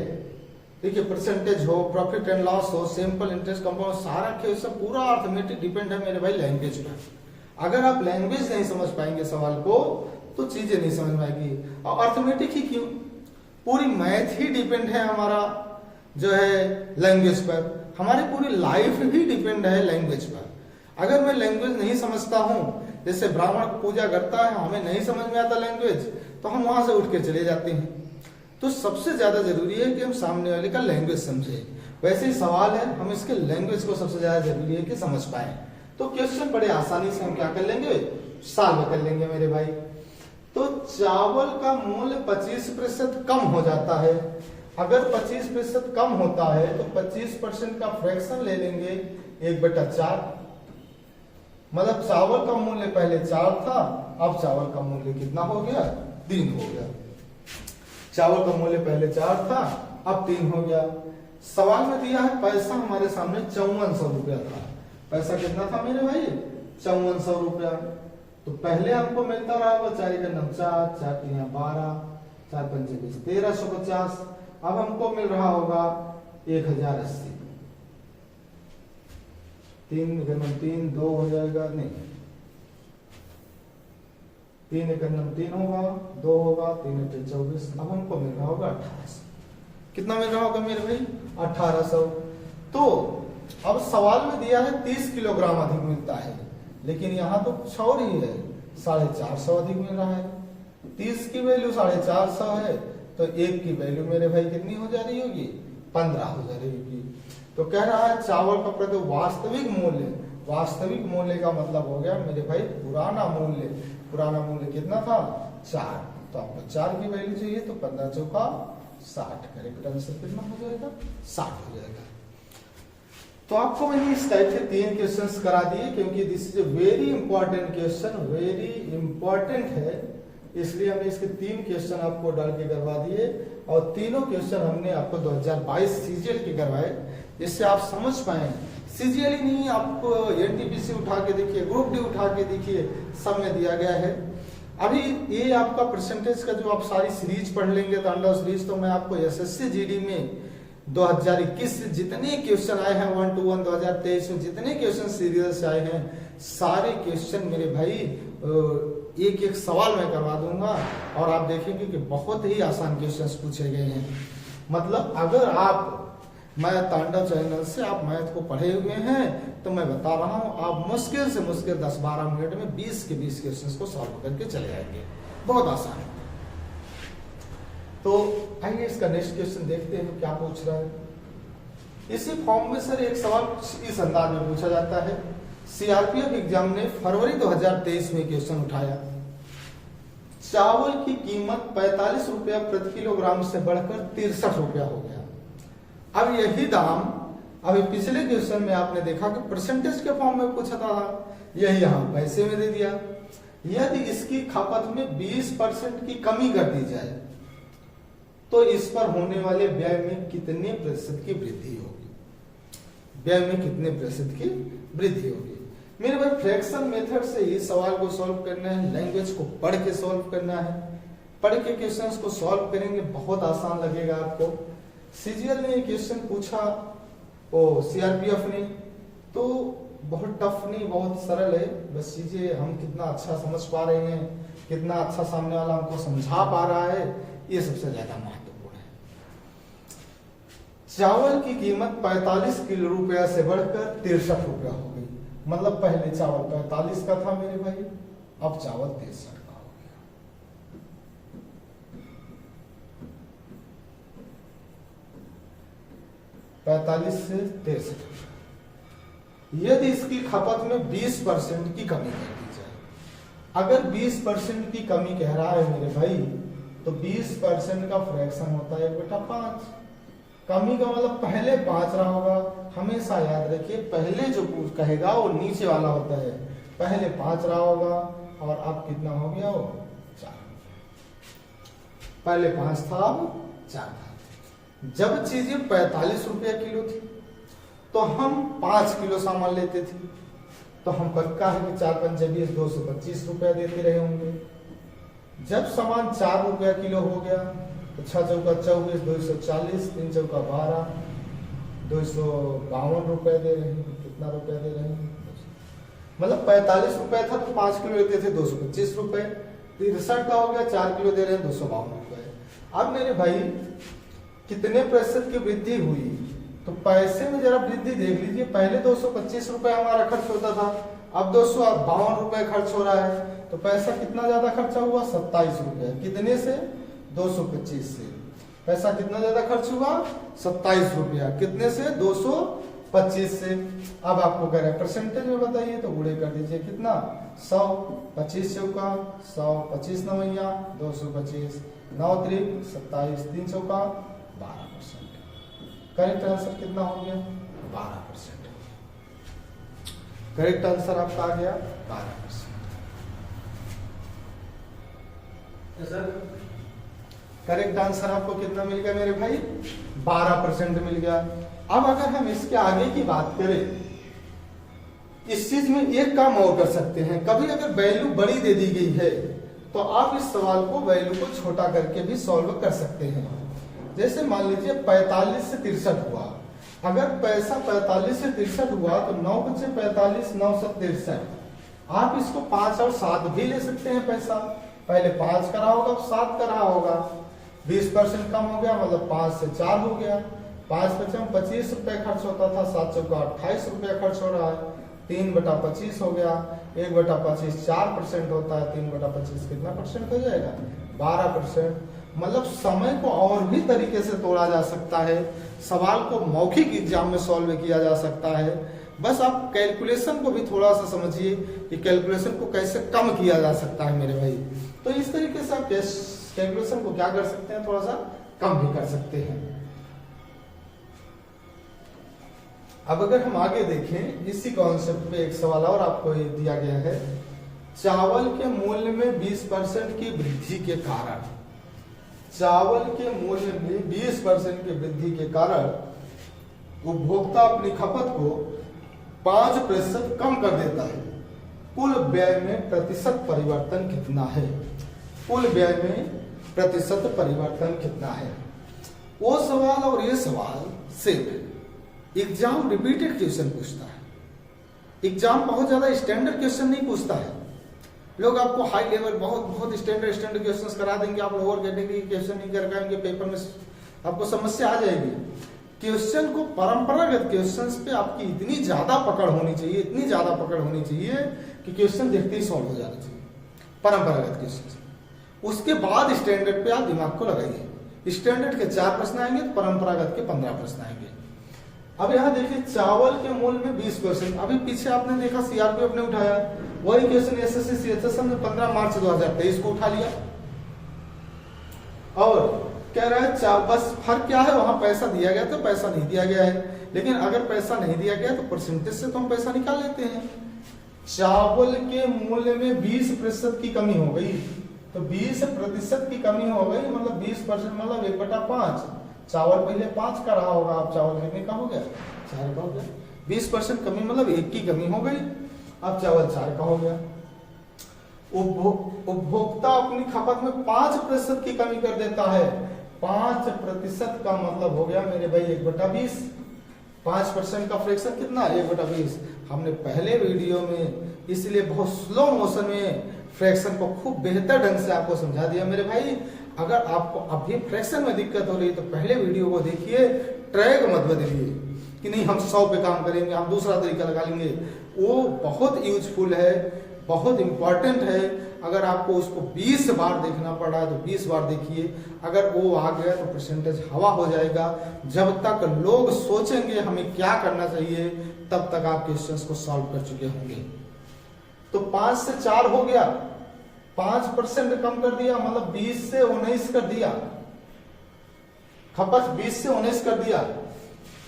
देखिए परसेंटेज हो, प्रॉफिट एंड लॉस हो, सिंपल इंटरेस्ट कंपाउंड, सारा खेल सब पूरा अर्थमेटिक डिपेंड है मेरे भाई लैंग्वेज पर। अगर आप लैंग्वेज नहीं समझ पाएंगे सवाल को तो चीजें नहीं समझ में आएगी। और अर्थमेटिक ही क्यों, पूरी मैथ ही डिपेंड है हमारा जो है लैंग्वेज पर। हमारी पूरी लाइफ ही डिपेंड है लैंग्वेज पर। अगर मैं लैंग्वेज नहीं समझता हूँ, जैसे ब्राह्मण पूजा करता है, हमें नहीं समझ में आता लैंग्वेज, तो हम वहां से उठ के चले जाते हैं। तो सबसे ज्यादा जरूरी है कि हम सामने वाले का लैंग्वेज समझे। वैसे ही सवाल है, हम इसके लैंग्वेज को सबसे ज्यादा जरूरी है कि समझ पाए। तो क्वेश्चन बड़े आसानी से हम क्या कर लेंगे, सॉल्व कर लेंगे मेरे भाई। तो चावल का मूल्य 25% कम हो जाता है। अगर 25% कम होता है तो 25% का फ्रैक्शन ले लेंगे 1/4। मतलब चावल का मूल्य पहले 4 था, अब चावल का मूल्य कितना हो गया, 3 हो गया। चावल का मूल्य पहले 4 था, अब 3 हो गया। सवाल में दिया है पैसा हमारे सामने 5400 रुपया था। पैसा कितना था मेरे भाई, 5400 रुपया। तो पहले हमको मिलता रहा होगा 4 × 9 4, 4 × 3 12, 4 × 5 20, 1350। अब हमको मिल रहा होगा 1080। 3 × 9 3 2 हो जाएगा, नहीं 3 × 9 3 होगा, 2 होगा, 3 × 3 24। अब हमको मिल रहा होगा 1800। कितना मिल रहा होगा मेरे भाई, 1800। तो अब सवाल में दिया है 30 किलोग्राम अधिक मिलता है, लेकिन यहाँ तो कुछ और ही है, 450 अधिक मिल रहा है। 30 की वैल्यू 450 है, तो 1 की वैल्यू मेरे भाई कितनी हो जा रही होगी, 15 हो जा रही होगी। तो कह रहा है चावल का प्रति वास्तविक मूल्य, वास्तविक मूल्य का मतलब हो गया मेरे भाई पुराना मूल्य। पुराना मूल्य कितना था, 4। तो आपको 4 की वैल्यू चाहिए, तो 15 चौका 60। करेक्ट आंसर कितना हो जाएगा, 60 हो जाएगा। तो आपको मैंने इस टाइप के 3 क्वेश्चंस करा दिए, क्योंकि this is a very important question, very important है, इसलिए हमने इसके 3 क्वेश्चन आपको डाल के करवा दिए। और तीनों क्वेश्चन हमने आपको 2022 सीजीएल के करवाए, जिससे आप समझ पाए। सीजीएल ही नहीं, आपको एनटीपीसी उठा के देखिए, ग्रुप डी उठा के देखिए, सब में दिया गया है। अभी ये आपका परसेंटेज का जो आप सारी सीरीज पढ़ लेंगे, तांडव सीरीज, तो मैं आपको एसएससी जीडी में 2021 से जितने क्वेश्चन आए हैं 1 to 1 2023 में जितने क्वेश्चन सीरियल से आए हैं, सारे क्वेश्चन मेरे भाई एक एक सवाल मैं करवा दूंगा, और आप देखेंगे कि बहुत ही आसान क्वेश्चंस पूछे गए हैं। मतलब अगर आप मैं तांडव चैनल से आप मैथ को पढ़े हुए हैं, तो मैं बता रहा हूं आप मुश्किल से मुश्किल 10-12 मिनट में 20 के 20 क्वेश्चंस को सॉल्व करके चले जाएंगे, बहुत आसान है। तो आइए इसका नेक्स्ट क्वेश्चन देखते हैं क्या पूछ रहा है। इसी फॉर्म में सर एक सवाल इस अंदाज में पूछा जाता है, सीआरपीएफ एग्जाम ने फरवरी 2023 में क्वेश्चन उठाया, चावल की कीमत 45 रुपया प्रति किलोग्राम से बढ़कर 63 रुपया हो गया। अब यही दाम अभी पिछले क्वेश्चन में आपने देखा कि परसेंटेज के फॉर्म में पूछा था, यही यहाँ पैसे में दे दिया। यदि इसकी खपत में 20% की कमी कर दी जाए तो इस पर होने वाले व्यय में कितने प्रतिशत की वृद्धि होगी, व्यय में कितने प्रतिशत की वृद्धि होगी। मेरे भाई फ्रैक्शन मेथड से ही सवाल को सॉल्व करना है, लैंग्वेज को पढ़ के सॉल्व करना है। पढ़ के क्वेश्चंस को सॉल्व करेंगे बहुत आसान लगेगा आपको। सीजीएल ने क्वेश्चन पूछा, ओ सीआरपीएफ ने, तो बहुत टफ नहीं, बहुत सरल है। बस चीजें हम कितना अच्छा समझ पा रहे हैं, कितना अच्छा सामने वाला हमको समझा पा रहा है, ये सबसे ज्यादा महत्वपूर्ण है। चावल की कीमत 45 किलो रुपया से बढ़कर 63 रुपया हो गई। मतलब पहले चावल 45 का था मेरे भाई, अब चावल 63 का हो गया। पैंतालीस से 63। यदि इसकी खपत में 20% की कमी कर दी जाए, अगर 20% की कमी कह रहा है मेरे भाई, तो 20% का फ्रैक्शन होता है बेटा 5। कमी का मतलब पहले 5 रहा होगा, हमेशा याद रखिए पहले जो कहेगा वो नीचे वाला होता है। पहले 5 रहा होगा और अब कितना हो गया, वो 4। पहले 5 था, अब 4 था। जब चीजें 45 रुपया किलो थी तो हम 5 किलो सामान लेते थे, तो हम पक्का है कि 4 पंचे 20, 225 रुपया देते रहे होंगे। जब सामान 4 रुपया किलो हो गया तो 6 चौका 24, 240, 3 चौका 12, 252 रुपए दे रहे हैं। कितना रुपया दे रहे हैं, मतलब 45 रुपए था तो 5 किलो लेते थे 225 रुपए, 63 का हो गया, 4 किलो दे रहे हैं 252 रुपए। अब मेरे भाई कितने प्रतिशत की वृद्धि हुई, तो पैसे में जरा वृद्धि देख लीजिए। पहले 225 रुपए हमारा खर्च होता था, अब 252 रुपए खर्च हो रहा है, तो पैसा कितना ज्यादा खर्चा हुआ, 27 रुपए। कितने से, 225 से। पैसा कितना ज्यादा खर्च हुआ, 27 रुपया। कितने से, 225 से। अब आपको कह रहे हैं परसेंटेज में बताइए, तो गुणे कर दीजिए कितना, 100, 25 चौका 100, 25 नवैया 225, 9 त्रिक 27, 3 चौका 12%। करेक्ट आंसर कितना हो गया, 12%। करेक्ट आंसर आपका आ गया 12%। सर करेक्ट आंसर आपको कितना मिल गया मेरे भाई, 12% मिल गया। अब अगर हम इसके आगे की बात करें, इस चीज में एक काम और कर सकते हैं। कभी अगर वैल्यू बड़ी दे दी गई है तो आप इस सवाल को वैल्यू को छोटा करके भी सॉल्व कर सकते हैं। जैसे मान लीजिए 45 से 63 हुआ, अगर पैसा 45 से 63 हुआ तो 9 बचे 45, 9 से 63। आप इसको 5 और 7 भी ले सकते हैं। पैसा पहले 5 का रहा होगा, अब 7 का रहा होगा। 20% कम हो गया, मतलब 5 से 4 हो गया। 5 बचे 25 रुपए खर्च होता था, 7 चौका 28 रुपया खर्च हो रहा है। 3/25 हो गया, 1/25 4% होता है, 3/25 कितना परसेंट हो जाएगा, 12%। मतलब समय को और भी तरीके से तोड़ा जा सकता है, सवाल को मौखिक एग्जाम में सॉल्व किया जा सकता है। बस आप कैलकुलेशन को भी थोड़ा सा समझिए कि कैलकुलेशन को कैसे कम किया जा सकता है मेरे भाई। तो इस तरीके से आप कैलकुलेशन को क्या कर सकते हैं, थोड़ा सा कम भी कर सकते हैं। अब अगर हम आगे देखें, इसी कॉन्सेप्ट पे एक सवाल और आपको ये दिया गया है, चावल के मूल्य में 20% की वृद्धि के कारण, चावल के मूल्य में 20% की वृद्धि के कारण उपभोक्ता अपनी खपत को 5% कम कर देता है। कुल व्यय में प्रतिशत परिवर्तन कितना है, कुल व्यय में प्रतिशत परिवर्तन कितना है। वो सवाल और ये सवाल सेम। एग्जाम रिपीटेड क्वेश्चन पूछता है, एग्जाम बहुत ज्यादा स्टैंडर्ड क्वेश्चन नहीं पूछता है। लोग आपको हाई लेवल बहुत स्टैंडर्ड क्वेश्चंस करा देंगे, आप लोअर कैटेगरी के क्वेश्चन नहीं कर पाएंगे, पेपर में आपको समस्या आ जाएगी। क्वेश्चन को, परंपरागत क्वेश्चंस पे आपकी इतनी ज्यादा पकड़ होनी चाहिए, इतनी ज्यादा पकड़ होनी चाहिए कि क्वेश्चन देखते ही सॉल्व हो जाना चाहिए परंपरागत क्वेश्चन। उसके बाद स्टैंडर्ड पे आप दिमाग को लगाइए। स्टैंडर्ड के 4 प्रश्न आएंगे तो परंपरागत के 15 प्रश्न आएंगे। अब यहाँ देखिए चावल के मूल्य में 20%। अभी पीछे आपने देखा सीआरपीएफ ने उठाया, वही क्वेश्चन एसएससी सीएचएसएल ने 15 मार्च 2023 को उठा लिया और कह रहा है बस फर्क क्या है, वहां पैसा दिया गया तो पैसा नहीं दिया गया है। लेकिन अगर पैसा नहीं दिया गया तो परसेंटेज से तो हम पैसा निकाल लेते हैं। चावल के मूल्य में 20% की कमी हो गई, तो 20% की कमी हो गई मतलब 20% मतलब 1/5। चावल पहले 5 का रहा होगा, अब चावल कितने का हो गया, 4 का हो गया। 20% कमी मतलब 1 की कमी हो गई, अब चावल 4 का हो गया। उपभोक्ता अपनी खपत में 5% की कमी कर देता है। 5% का मतलब हो गया मेरे भाई 1/20। 5% का फ्रैक्शन कितना, 1/20। हमने पहले वीडियो में इसलिए बहुत स्लो मोशन में फ्रैक्शन को खूब बेहतर ढंग से आपको समझा दिया मेरे भाई। अगर आपको अभी फ्रैक्शन में दिक्कत हो रही है तो पहले वीडियो को देखिए, ट्रैक मत बदलिए कि नहीं हम 100 पे काम करेंगे, हम दूसरा तरीका लगा लेंगे। वो बहुत यूजफुल है, बहुत इंपॉर्टेंट है। अगर आपको उसको 20 बार देखना पड़ा है तो 20 बार देखिए। अगर वो आ गया तो परसेंटेज हवा हो जाएगा। जब तक लोग सोचेंगे हमें क्या करना चाहिए तब तक आप क्वेश्चंस को सॉल्व कर चुके होंगे। तो 5 से 4 हो गया, 5% कम कर दिया मतलब 20 से 19 कर दिया। खपत 20 से 19 कर दिया।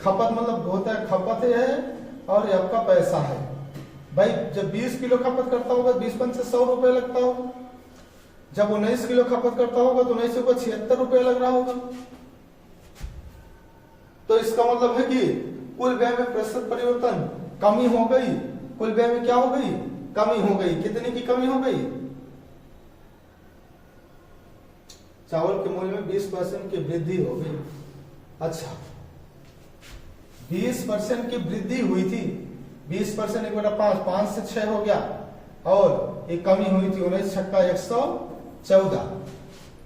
खपत मतलब होता है, खपत है और आपका पैसा है भाई। जब 20 किलो खपत करता होगा 20 से 100 रुपए लगता होगा। जब 19 किलो खपत करता होगा तो 19 को 76 रुपए लग रहा होगा। तो इसका मतलब है कि कुल व्यय में प्रतिशत परिवर्तन कमी हो गई। कुल व्यय में क्या हो गई, कमी हो गई। कितने की कमी हो गई, चावल के मूल्य में 20% की वृद्धि हो गई। अच्छा 20% की वृद्धि हुई थी, 20% 1/5, 5 से 6 हो गया और एक कमी हुई थी 19 छक्का 114।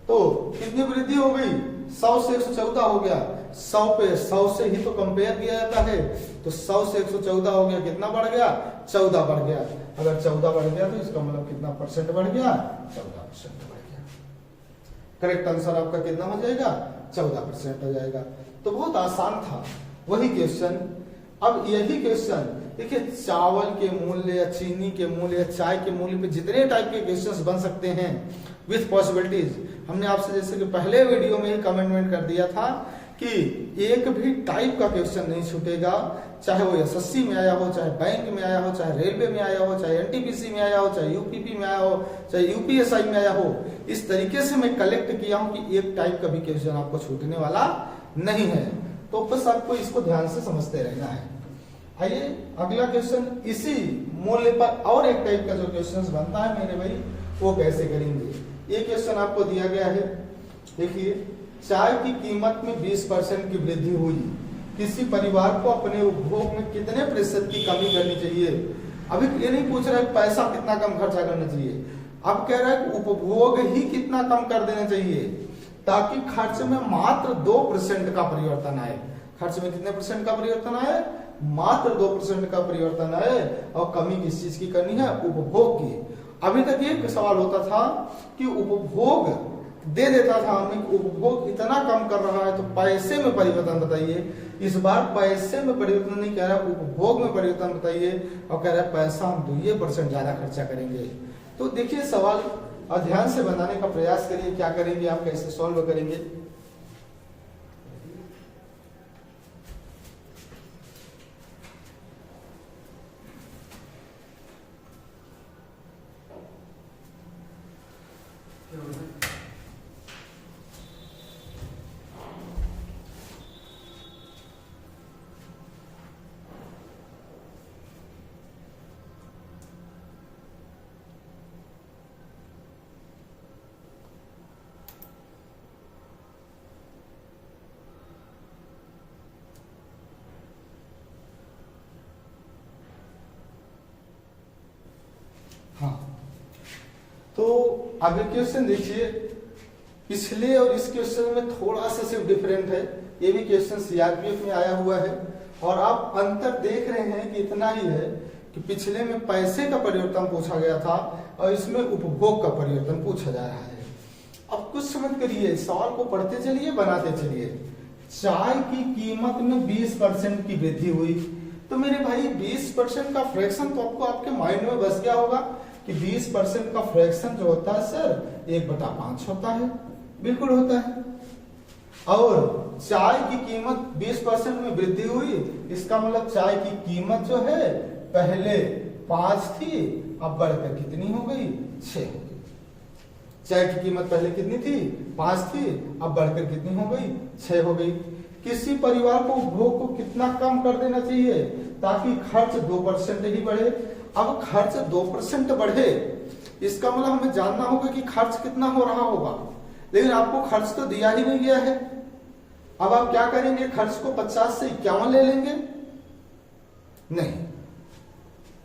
तो कितनी वृद्धि हो गई, 100 से 114 हो गया। 100 पे 100 से ही तो कंपेयर किया जाता है, तो 100 से 114 हो गया, कितना बढ़ गया, 14 बढ़ गया। अगर 14 बढ़ गया तो इसका मतलब कितना परसेंट बढ़ गया, 14% बढ़ गया। करेक्ट आंसर आपका कितना हो जाएगा, 14% हो जाएगा। तो बहुत आसान था वही क्वेश्चन। अब यही क्वेश्चन देखिए, चावल के मूल्य या चीनी के मूल्य या चाय के मूल्य पे जितने टाइप के क्वेश्चंस बन सकते हैं विथ पॉसिबिलिटीज, हमने आपसे जैसे कि पहले वीडियो में ही कमेंटमेंट कर दिया था कि एक भी टाइप का क्वेश्चन नहीं छूटेगा, चाहे वो एसएससी में आया हो, चाहे बैंक में आया हो, चाहे रेलवे में आया हो, चाहे एनटीपीसी में आया हो, चाहे यूपीपी में आया हो, चाहे यूपीएसआई में आया हो। इस तरीके से मैं कलेक्ट किया हूं कि एक टाइप का भी क्वेश्चन आपको छूटने वाला नहीं है। तो बस आपको इसको ध्यान से समझते रहना है। आइए अगला क्वेश्चन, इसी मूल्य पर और एक टाइप का जो क्वेश्चन बनता है मेरे भाई, वो कैसे करेंगे। ये क्वेश्चन आपको दिया गया है, देखिए चाय की कीमत में 20% की वृद्धि हुई, किसी परिवार को अपने उपभोग में कितने प्रतिशत की कमी करनी चाहिए। अभी ये नहीं पूछ रहा है पैसा कितना कम खर्चा करना चाहिए, अब कह रहा है कि उपभोग ही कितना कम कर देना चाहिए ताकि खर्च में मात्र 2% का परिवर्तन आए। खर्च में कितने परसेंट का परिवर्तन आए, मात्र 2% का परिवर्तन आए। और कमी किस चीज की करनी है, उपभोग की। अभी तक ये सवाल होता था कि उपभोग दे देता था हमें, उपभोग इतना कम कर रहा है तो पैसे में परिवर्तन बताइए। इस बार पैसे में परिवर्तन नहीं कह रहा, उपभोग में परिवर्तन बताइए और कह रहा है पैसा हम 2% ज्यादा खर्चा करेंगे। तो देखिए सवाल ध्यान से बनाने का प्रयास करिए, क्या करेंगे आप, कैसे सॉल्व करेंगे। हाँ तो अभी क्वेश्चन देखिए, पिछले और इस क्वेश्चन में थोड़ा सा सिर्फ डिफरेंट है। ये भी क्वेश्चन सीआरपीएफ में आया हुआ है। और आप अंतर देख रहे हैं कि इतना ही है कि पिछले में पैसे का परिवर्तन पूछा गया था और इसमें उपभोग का परिवर्तन पूछा जा रहा है। अब कुछ समझ करिए, सवाल को पढ़ते चलिए, बनाते चलिए। चाय की कीमत में 20% की वृद्धि हुई, तो मेरे भाई 20% का फ्रैक्शन तो आपको आपके माइंड में बस गया होगा कि 20% का फ्रैक्शन जो होता है सर 1/5 होता है, बिल्कुल होता है। और चाय की कीमत 20% में वृद्धि हुई, इसका मतलब चाय की कीमत जो है पहले 5 थी, अब बढ़कर कितनी हो गई, 6 हो गई। चाय की कीमत पहले कितनी थी, 5 थी, अब बढ़कर कितनी हो गई, 6 हो गई। किसी परिवार को उपभोग को कितना कम कर देना चाहिए ताकि खर्च 2% ही बढ़े। अब खर्च 2% बढ़े, इसका मतलब हमें जानना होगा कि खर्च कितना हो रहा होगा, लेकिन आपको खर्च तो दिया ही नहीं गया है। अब आप क्या करेंगे, खर्च को 50 से 51 ले लेंगे? नहीं,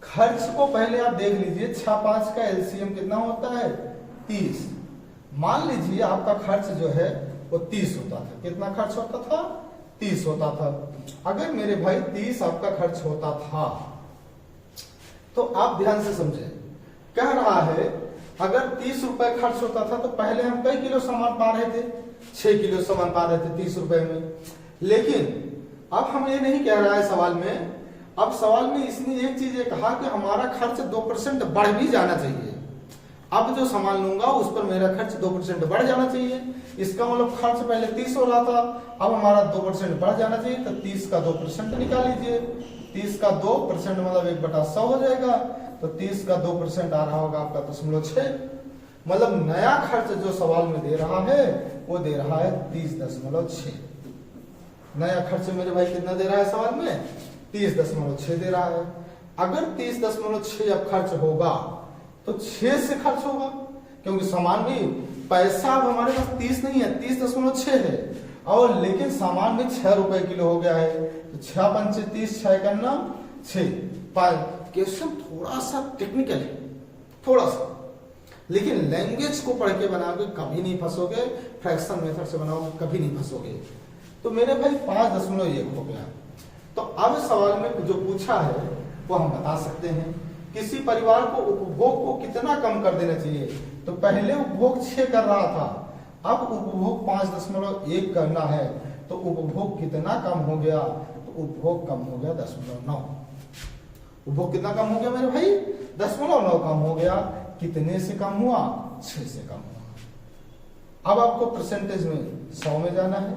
खर्च को पहले आप देख लीजिए, 6 5 का एलसीएम कितना होता है, 30। मान लीजिए आपका खर्च जो है वो 30 होता था। कितना खर्च होता था, 30 होता था। अगर मेरे भाई 30 आपका खर्च होता था, तो आप ध्यान से समझे, कह रहा है अगर 30 रुपए खर्च होता था तो पहले हम कई किलो सामान पा रहे थे, 6 किलो सामान पा रहे थे 30 रुपए में। लेकिन अब हम ये नहीं कह रहा है सवाल में, अब सवाल में इसने एक चीज ये कहा कि हमारा खर्च 2% बढ़ भी जाना चाहिए। अब जो सामान लूंगा उस पर मेरा खर्च 2% बढ़ जाना चाहिए। इसका मतलब खर्च पहले 30 हो रहा था, अब हमारा 2% बढ़ जाना चाहिए। तो 30 का 2% निकाल लीजिए, 30 का 2% मतलब 1/100 हो जाएगा। तो 30 का 2% आ रहा होगा आपका 0.6। मतलब नया खर्च जो सवाल में दे रहा है वो दे रहा है 30.6। नया खर्च मेरे भाई कितना दे रहा है सवाल में, 30.6 दे रहा है। अगर 30.6 अब खर्च होगा तो 6 से खर्च होगा, क्योंकि सामान भी, पैसा अब हमारे पास 30 नहीं है, 30.6 है, और लेकिन सामान भी 6 रुपए किलो हो गया है। तो 6 पंचे 30, 6 करना 6। क्वेश्चन थोड़ा सा टेक्निकल है, थोड़ा सा, लेकिन लैंग्वेज को पढ़ के बनाओगे कभी नहीं फंसोगे, फ्रैक्शन मेथड से बनाओगे कभी नहीं फंसोगे। तो मेरे भाई 5.1 हो गया। तो अब सवाल में जो पूछा है वो हम बता सकते हैं। किसी परिवार को उपभोग को कितना कम कर देना चाहिए, तो पहले उपभोग 6 कर रहा था, अब उपभोग 5.1 करना है। तो उपभोग कितना कम हो गया, तो उपभोग कम हो गया 0.9। उपभोग कितना कम हो गया मेरे भाई, 0.9 कम हो गया। कितने से कम हुआ, 6 से कम हुआ। अब आपको परसेंटेज में 100 में जाना है।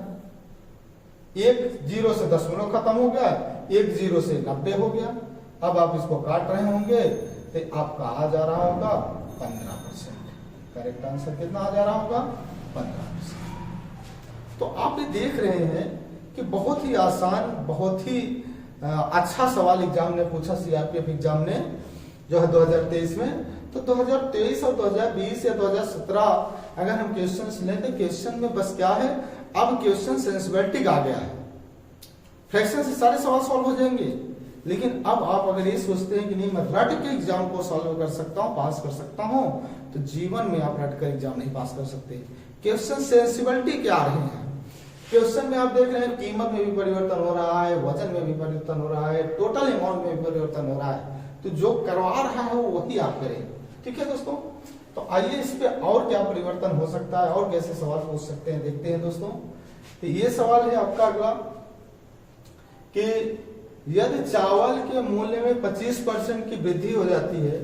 1 0 से 0.9 खत्म हो गया, 1 0 से 90 हो गया। अब आप इसको काट रहे होंगे तो आपका आ जा रहा होगा 15%। करेक्ट आंसर कितना आ जा रहा होगा, 15%। तो आप ये देख रहे हैं कि बहुत ही आसान, बहुत ही अच्छा सवाल एग्जाम ने पूछा, सीआरपीएफ एग्जाम ने जो है 2023 में। तो 2023 और 2020 या 2017 अगर हम क्वेश्चंस लें तो क्वेश्चन में बस क्या है, अब क्वेश्चन सेंसिबिलिटी आ गया है, फ्रैक्शन से सारे सवाल सॉल्व हो जाएंगे। लेकिन अब आप अगर ये सोचते हैं कि नहीं मैं रट के एग्जाम को सॉल्व कर सकता हूँ, पास कर सकता हूँ, तो जीवन में आप रट कर एग्जाम नहीं पास कर सकते। क्वेश्चन सेंसिबिलिटी क्या आ रहे हैं, क्वेश्चन में आप देख रहे हैं कीमत में भी परिवर्तन हो रहा है, वजन में भी परिवर्तन हो रहा है, टोटल अमाउंट में भी परिवर्तन हो रहा है। तो जो करवा रहा है वो वही आप करें। ठीक है दोस्तों, तो आइए इस पे और क्या परिवर्तन हो सकता है और कैसे सवाल पूछ सकते हैं, देखते हैं दोस्तों। तो ये सवाल है आपका अगला कि यदि चावल के मूल्य में 25% की वृद्धि हो जाती है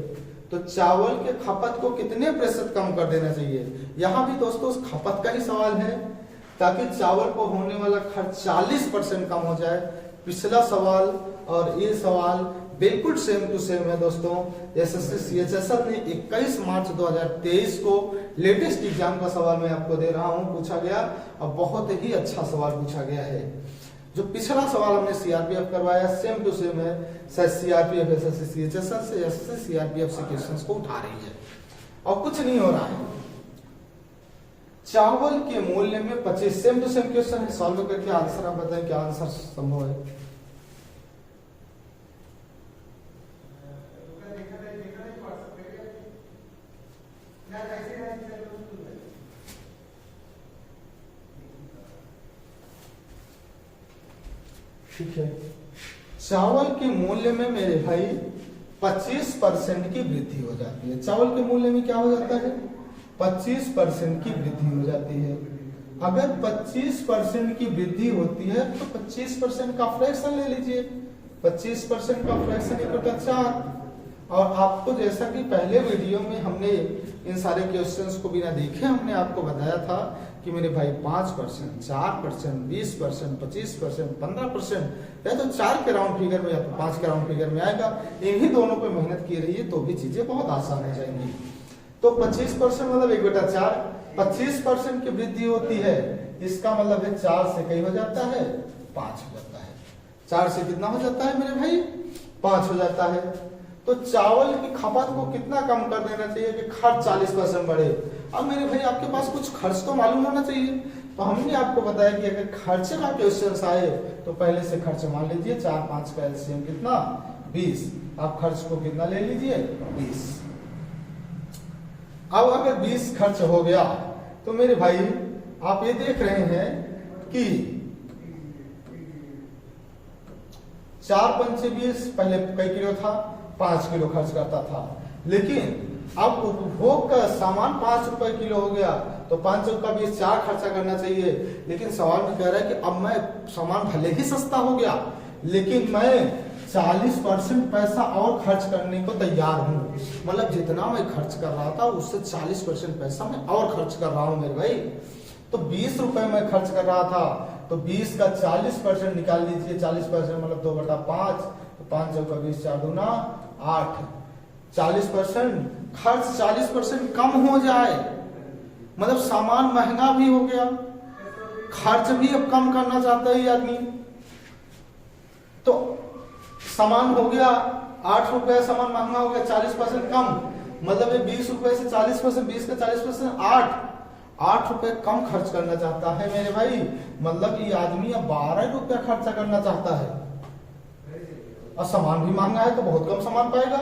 तो चावल के खपत को कितने प्रतिशत कम कर देना चाहिए। यहां भी दोस्तों खपत का ही सवाल है, ताकि चावल को होने वाला खर्च 40% कम हो जाए। पिछला सवाल और ये सवाल बिल्कुल सेम टू सेम है दोस्तों। एसएससी सीएचएसएल ने 21 मार्च 2023 को लेटेस्ट एग्जाम का सवाल मैं आपको दे रहा हूं, पूछा गया और बहुत ही अच्छा सवाल पूछा गया है। जो पिछला सवाल हमने सीआरपीएफ करवाया सेम टू सेम है, सीआरपीएफ एसएससी सीएचएसएल से एसएससी सीआरपीएफ से क्वेश्चंस को उठा रही है और कुछ नहीं हो रहा है। चावल के मूल्य में 25, सेम टू सेम क्वेश्चन है, सॉल्व करके आंसर आप बताएं क्या आंसर संभव है। ठीक है। चावल के मूल्य में मेरे भाई 25% की वृद्धि हो जाती है। चावल के मूल्य में क्या हो जाता है? 25% की वृद्धि हो जाती है। अगर 25% की वृद्धि होती है तो 25% का फ्रैक्शन ले लीजिए। 25% का फ्रैक्शन इक्वल टू 4। और आपको जैसा कि पहले वीडियो में हमने इन सारे क्वेश्चंस को बिना देखे हमने आपको बताया था कि मेरे भाई 5%, 4%, 20%, 25%, 15% या तो 4 के राउंड फिगर में या तो 5 के राउंड फिगर में आएगा। इन्हीं दोनों पे मेहनत की रही है तो भी चीजें बहुत आसान हो जाएंगी। तो 25% मतलब 1/4, 25% की वृद्धि होती है, इसका मतलब है 4 से कई हो जाता है, 5 हो जाता है। 4 से कितना हो जाता है मेरे भाई? 5 हो जाता है। तो चावल की खपत को कितना कम कर देना चाहिए कि खर्च 40% बढ़े? अब मेरे भाई आपके पास कुछ खर्च तो मालूम होना चाहिए। तो हमने आपको बताया कि अगर खर्च का क्वेश्चन आए तो पहले से खर्च मान लीजिए। 4, 5 का एलसीएम कितना? 20। आप खर्च को कितना ले लीजिए? 20। अब अगर 20 खर्च हो गया तो मेरे भाई आप ये देख रहे हैं कि 4 पंचे 20, पहले कई किलो था? 5 किलो खर्च करता था। लेकिन अब उपभोग का सामान 5 रुपए किलो हो गया तो 5 का 20, 4 खर्चा करना चाहिए। लेकिन सवाल में कह रहा है कि अब मैं सामान भले ही सस्ता हो गया लेकिन मैं 40% पैसा और खर्च करने को तैयार हूं। मतलब जितना मैं खर्च कर रहा था उससे 40% पैसा मैं और खर्च कर रहा हूं मेरे भाई। तो 20 रुपए मैं खर्च कर रहा था तो 20 का 40% निकाल लीजिए। 40% मतलब 2/5, तो 5 का 20, 4 दूना 8। 40% खर्च 40% कम हो जाए मतलब सामान महंगा भी हो गया, खर्च भी अब कम करना चाहता है आदमी। तो सामान हो गया 8 रुपए, सामान महंगा हो गया 40% कम, मतलब ये 20 रुपए से 40%, 20 का 40% 8 रुपए कम खर्च करना चाहता है मेरे भाई। मतलब ये आदमी अब 12 रुपया खर्चा करना चाहता है और सामान भी महंगा है तो बहुत कम सामान पाएगा।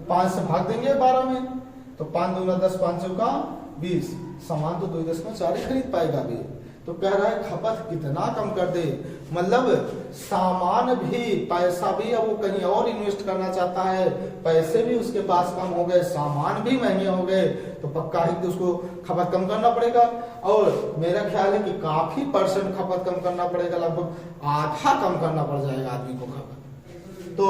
5 से भाग देंगे 12 में तो 5 दूना 10, 5 चौका 20, सामान तो 2.4 खरीद पाएगा भी। तो कह रहा है खपत कितना कम कर दे, मतलब सामान भी पैसा भी अब वो कहीं और इन्वेस्ट करना चाहता है। पैसे भी उसके पास कम हो गए, सामान भी महंगे हो गए तो पक्का ही तो उसको खपत कम करना पड़ेगा। और मेरा ख्याल है कि काफी % खपत कम करना पड़ेगा, लगभग आधा कम करना पड़ जाएगा आदमी को खपत। तो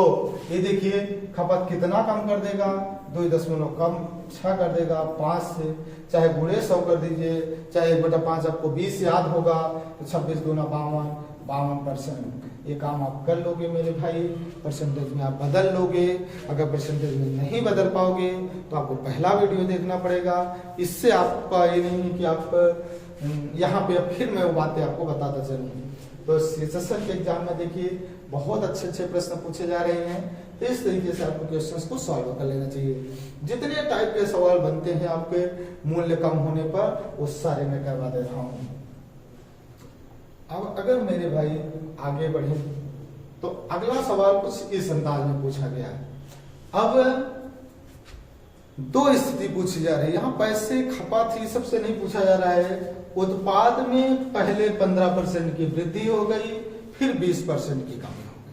ये देखिए खपत कितना कम कर देगा? 2 कम 6 कर देगा 5 से, चाहे गुणे 100 कर दीजिए, चाहे 1/5 आपको 20 याद होगा तो 26 दूना 52% ये काम आप कर लोगे मेरे भाई। परसेंटेज में आप बदल लोगे। अगर परसेंटेज में नहीं बदल पाओगे तो आपको पहला वीडियो देखना पड़ेगा। इससे आपका ये नहीं है कि आप यहाँ पे फिर मैं वो बातें आपको बताता चलूँ। तो सीएचएसएल के एग्जाम में देखिए बहुत अच्छे प्रश्न पूछे जा रहे हैं, तो इस तरीके से आपको क्वेश्चंस को सॉल्व कर लेना चाहिए। जितने टाइप के सवाल बनते हैं आपके मूल्य कम होने पर वो सारे मैं करवा दे रहा हूं। अब अगर मेरे भाई आगे बढ़े तो अगला सवाल कुछ इस अंदाज में पूछा गया है। अब 2 स्थिति पूछी जा रही है। यहाँ पैसे खपत ही सबसे नहीं पूछा जा रहा है। उत्पाद में पहले 15% की वृद्धि हो गई, फिर 20% की कमी हो गई।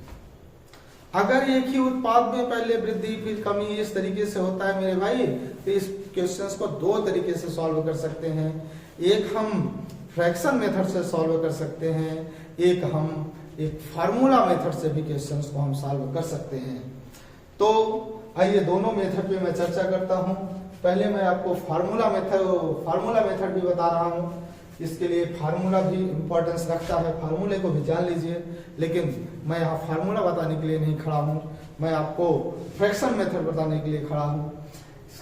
अगर एक ही उत्पाद में पहले वृद्धि फिर कमी इस तरीके से होता है मेरे भाई, तो इस क्वेश्चंस को 2 तरीके से सॉल्व कर सकते हैं। एक हम फ्रैक्शन मेथड से सॉल्व कर सकते हैं, एक हम एक फार्मूला मेथड से भी क्वेश्चंस को हम सॉल्व कर सकते हैं। तो आइए दोनों मेथड पे मैं चर्चा करता हूं। पहले मैं आपको फार्मूला मेथड भी बता रहा हूं। इसके लिए फार्मूला भी इंपॉर्टेंस रखता है, फार्मूले को भी जान लीजिए। लेकिन मैं यहाँ फार्मूला बताने के लिए नहीं खड़ा हूँ, मैं आपको फ्रैक्शन मेथड बताने के लिए खड़ा हूँ।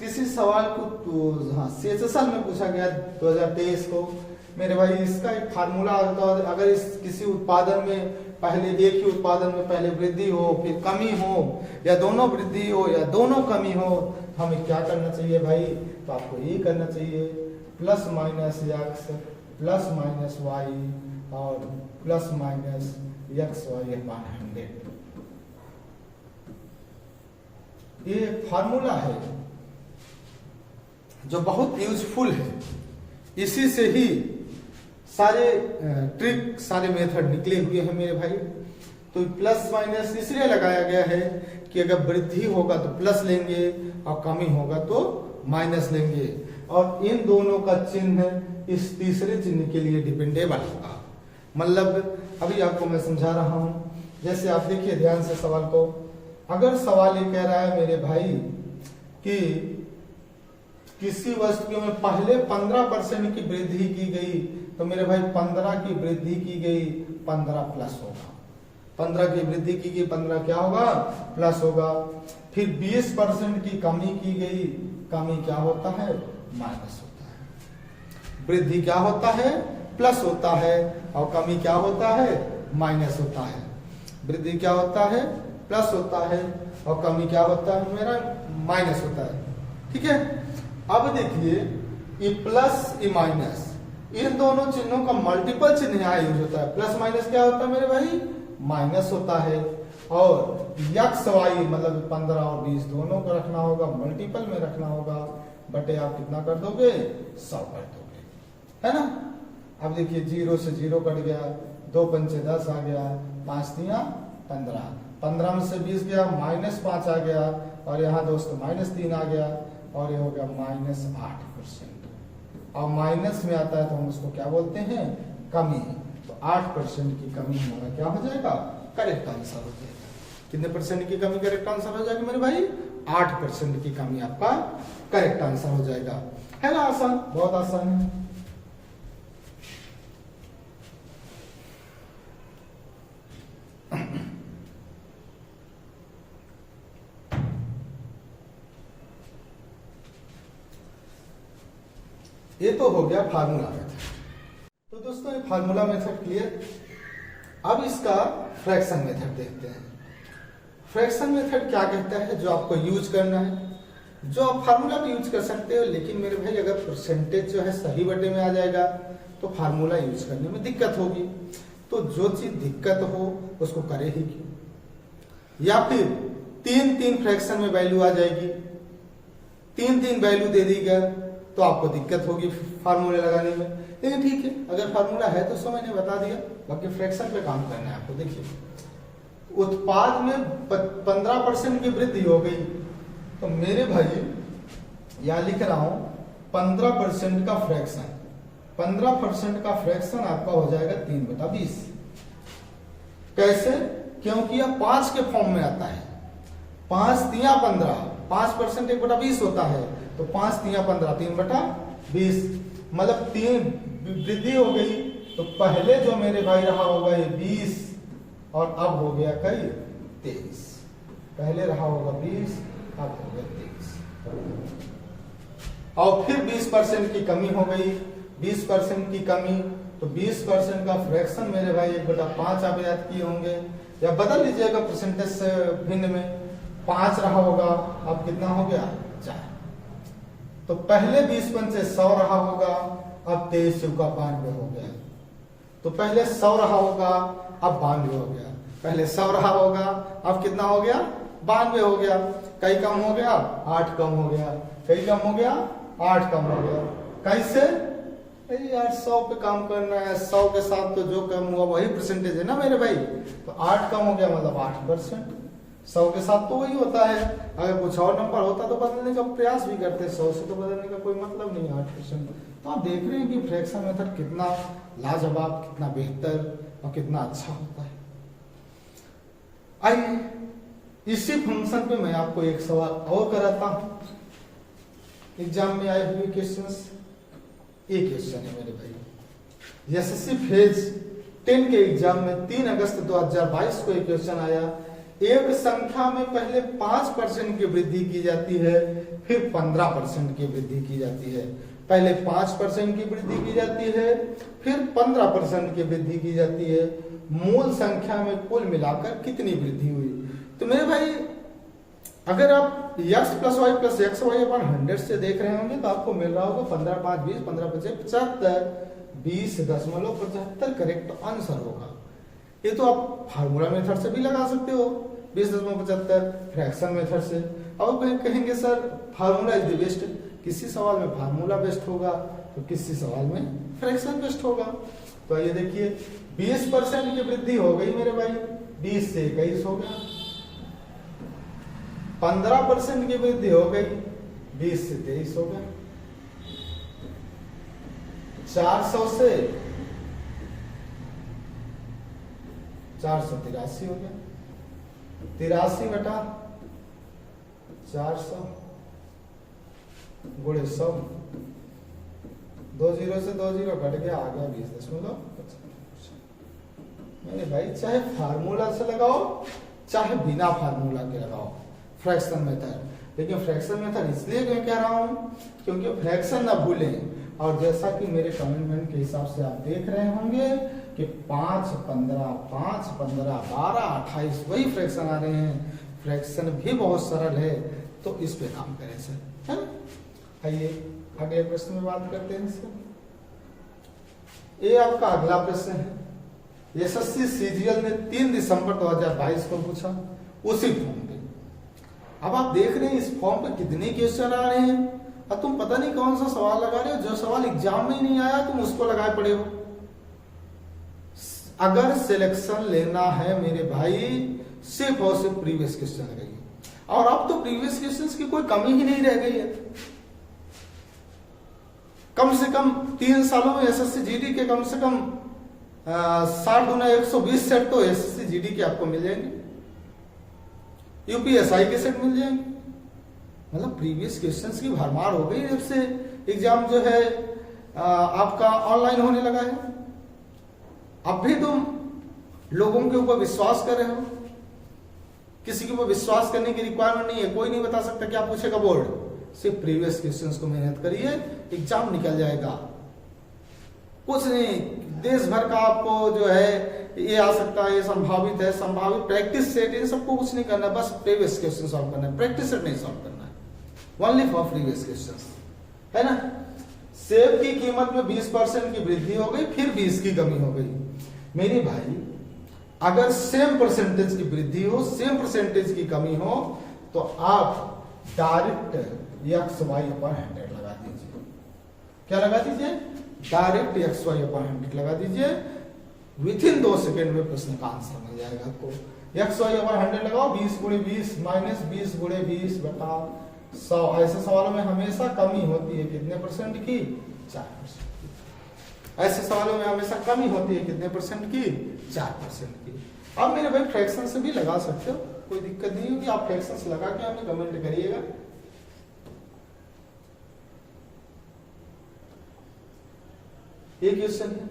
किसी सवाल को तो सीएचएसएल में पूछा गया 2023 को मेरे भाई, इसका एक फार्मूला होता है। अगर इस किसी उत्पादन में पहले एक ही उत्पादन में पहले वृद्धि हो फिर कमी हो, या दोनों वृद्धि हो या दोनों कमी हो, तो हमें क्या करना चाहिए भाई? तो आपको ये करना चाहिए +- x +- y और +-xy/100। ये फार्मूला है जो बहुत यूजफुल है। इसी से ही सारे ट्रिक सारे मेथड निकले हुए हैं मेरे भाई। तो प्लस माइनस इसलिए लगाया गया है कि अगर वृद्धि होगा तो प्लस लेंगे और कमी होगा तो माइनस लेंगे, और इन दोनों का चिन्ह इस तीसरे चिन्ह के लिए डिपेंडेबल होगा। मतलब अभी आपको मैं समझा रहा हूं, जैसे आप देखिए ध्यान से सवाल को, अगर सवाल ये कह रहा है मेरे भाई कि किसी वस्तु में पहले 15% की वृद्धि की गई, तो मेरे भाई 15 की वृद्धि की गई 15 प्लस होगा, 15 की वृद्धि की गई 15 क्या होगा प्लस होगा। फिर 20% की कमी की गई, कमी क्या होता है माइनस होता है। वृद्धि क्या होता है प्लस होता है और कमी क्या होता है माइनस होता है। वृद्धि क्या होता है प्लस होता है और कमी क्या होता है मेरा माइनस होता है। ठीक है, अब देखिए ये प्लस ये माइनस, इन दोनों चिन्हों का मल्टीपल चिन्ह यहाँ यूज होता है। प्लस माइनस क्या होता है मेरे भाई माइनस होता है, और यक्स वाई मतलब 15 और 20 दोनों को रखना होगा, मल्टीपल में रखना होगा, बटे आप कितना कर दोगे 100 कर दोगे, है ना। अब देखिए 0 से 0 कट गया, 2 पंचे 10 आ गया, 5 तिया 15, 15 में से 20 गया -5 आ गया, और यहाँ दोस्तों -3 आ गया, और ये हो गया -8%। और माइनस में आता है तो हम उसको क्या बोलते हैं कमी। तो 8% की कमी हमारा क्या हो जाएगा करेक्ट आंसर हो जाएगा। कितने परसेंट की कमी करेक्ट आंसर हो जाएगी मेरे भाई 8% की कमी आपका करेक्ट आंसर हो जाएगा। है ना आसान, बहुत आसान है। ये तो हो गया फार्मूला मेथड। तो दोस्तों ये फार्मूला मेथड क्लियर। अब इसका फ्रैक्शन मेथड देखते हैं। फ्रैक्शन मेथड क्या कहता है, जो आपको यूज करना है, जो आप फार्मूला भी यूज कर सकते हो, लेकिन मेरे भाई अगर परसेंटेज जो है सही बटे में आ जाएगा तो फार्मूला यूज करने में दिक्कत होगी। तो जो चीज दिक्कत हो उसको करे ही क्यों। या फिर 3 फ्रैक्शन में वैल्यू आ जाएगी, 3 वैल्यू दे दी गया तो आपको दिक्कत होगी फार्मूले लगाने में। लेकिन ठीक है, अगर फार्मूला है तो सो मैंने बता दिया, बाकी फ्रैक्शन पे काम करना है आपको। देखिए उत्पाद में 15% की वृद्धि हो गई, तो मेरे भाई यहां लिख रहा हूं 15% का फ्रैक्शन, 15% का फ्रैक्शन आपका हो जाएगा 3/20। कैसे, क्योंकि यह 5 के फॉर्म में आता है। 5 तिया 15, 5% 1/20 होता है, तो 5 तिया 15 3/20, मतलब 3 वृद्धि हो गई। तो पहले जो मेरे भाई रहा होगा ये 20 और अब हो गया कई 23। पहले रहा होगा 20 अब हो गया 23, और फिर 20% की कमी हो गई, 20% की कमी, तो 20% का फ्रैक्शन मेरे भाई 1/5 आप याद किए होंगे, या बदल लीजिएगा परसेंटेज से भिन्न में। 5 रहा होगा, अब कितना हो गया 4। तो पहले 20 पंचे 100 रहा होगा, अब 23 चौका 92 हो गया। तो पहले 100 रहा होगा, अब 92 हो गया। पहले 100 रहा होगा, अब कितना हो गया 92 हो गया। कई कम हो गया 8 कम हो गया, कई कम हो गया 8 कम हो गया। कैसे, अरे यार 100 पे काम करना है, 100 के साथ तो जो कम हुआ वही परसेंटेज है ना मेरे भाई। तो 8 कम हो गया मतलब 8%, 100 के साथ तो वही होता है। अगर कुछ और नंबर होता तो बदलने का प्रयास भी करते, 100 से तो बदलने का कोई मतलब नहीं है 8%। तो आप देख रहे हैं कि फ्रैक्शन मेथड कितना लाजवाब, कितना बेहतर और कितना अच्छा होता है। आइए इसी फंक्शन पे मैं आपको एक सवाल और कराता हूं। एग्जाम में आए हुए क्वेश्चंस, एक क्वेश्चन है मेरे भाई एसएससी फेज 10 के एग्जाम में 3 अगस्त 2022 को एक क्वेश्चन आया। एक संख्या में पहले 5% की वृद्धि की जाती है, फिर 15% की वृद्धि की जाती है। पहले 5% की वृद्धि की जाती है, फिर 15% की वृद्धि की जाती है। मूल संख्या में कुल मिलाकर कितनी वृद्धि हुई। तो मेरे भाई अगर आप x + y + xy/100 से देख रहे होंगे तो आपको मिल रहा होगा 15 × 5 = 20, 15 × 5 = 75, 20.75 करेक्ट आंसर होगा। ये तो आप फार्मूला मेथड से भी लगा सकते हो, 20.75 फ्रैक्शन मेथड से। और कहेंगे sir formula is the best, किसी सवाल में फार्मूला बेस्ट होगा तो किसी सवाल में फ्रैक्शन बेस्ट होगा। तो ये देखिए 20% की वृद्धि हो गई मेरे भाई, 20 से 21 हो गया। 15% की वृद्धि हो गई, 20 से 23 हो गया। 400 से 483 हो गया। 83 बटा 400 गुणे 100, 2 जीरो से 2 जीरो कट गया, आ गया 20.25। मेरे भाई चाहे फार्मूला से लगाओ चाहे बिना फार्मूला के लगाओ फ्रैक्शन मेथड, लेकिन फ्रैक्शन मेथड इसलिए मैं कह रहा हूं क्योंकि फ्रैक्शन ना भूलें। और जैसा कि मेरे कमेंटमेंट के हिसाब से आप देख रहे होंगे कि 5, 15, 5, 15, 12, 28 वही फ्रैक्शन आ रहे हैं। फ्रैक्शन भी बहुत सरल है, तो इस पे काम करें सर, है ना। आइए अगले प्रश्न में बात करते हैं सर। ये आपका अगला प्रश्न है। एसएससी सीजीएल ने 3 दिसंबर 2022 को पूछा उसी फॉर्म पे। अब आप देख रहे हैं इस फॉर्म पे कितने क्वेश्चन आ रहे हैं और तुम पता नहीं कौन सा सवाल लगा रहे हो। जो सवाल एग्जाम में ही नहीं आया तुम उसको लगाए पड़े हो। अगर सिलेक्शन लेना है मेरे भाई, सिर्फ और सिर्फ प्रीवियस क्वेश्चन लगाइए। और अब तो प्रीवियस क्वेश्चंस की कोई कमी ही नहीं रह गई है। कम से कम 3 सालों में एसएससी जीडी के कम से कम 60 गुना 120 सेट तो एसएससी जीडी के आपको मिल जाएंगे। यूपीएसआई के सेट मिल जाएंगे। मतलब प्रीवियस क्वेश्चंस की भरमार हो गई जब से एग्जाम जो है आपका ऑनलाइन होने लगा है। अब भी तुम लोगों के ऊपर विश्वास कर रहे हो। किसी के ऊपर विश्वास करने की रिक्वायरमेंट नहीं है। कोई नहीं बता सकता क्या पूछेगा बोर्ड। सिर्फ प्रीवियस क्वेश्चंस को मेहनत करिए, एग्जाम निकल जाएगा। कुछ नहीं, देश भर का आपको जो है ये आ सकता है, ये संभावित है, संभावित प्रैक्टिस सेट, इन सबको कुछ नहीं करना है। बस प्रीवियस क्वेश्चन सॉल्व करना है, प्रैक्टिस सेट नहीं सॉल्व करना है। ओनली फॉर प्रीवियस क्वेश्चंस, है ना। सेब की कीमत में 20% की वृद्धि हो गई, फिर 20 की कमी हो गई। मेरे भाई अगर सेम परसेंटेज की वृद्धि हो, सेम परसेंटेज की कमी हो, तो आप डायरेक्ट XY/100 लगा दीजिए। क्या लगा दीजिए? डायरेक्ट XY/100 लगा दीजिए। विथिन 2 सेकेंड में प्रश्न का आंसर मिल जाएगा आपको। XY/100 लगाओ, 20 गुणे 20 माइनस 20 गुणे 20 बटा 100। ऐसे सवालों में हमेशा कमी होती है कितने परसेंट की? 4%। ऐसे सवालों में हमेशा कमी होती है कितने परसेंट की? 4% की। अब मेरे भाई फ्रैक्शन से भी लगा सकते हो, कोई दिक्कत नहीं होगी। आप फ्रैक्शन से लगा के हमें कमेंट करिएगा। एक क्वेश्चन है,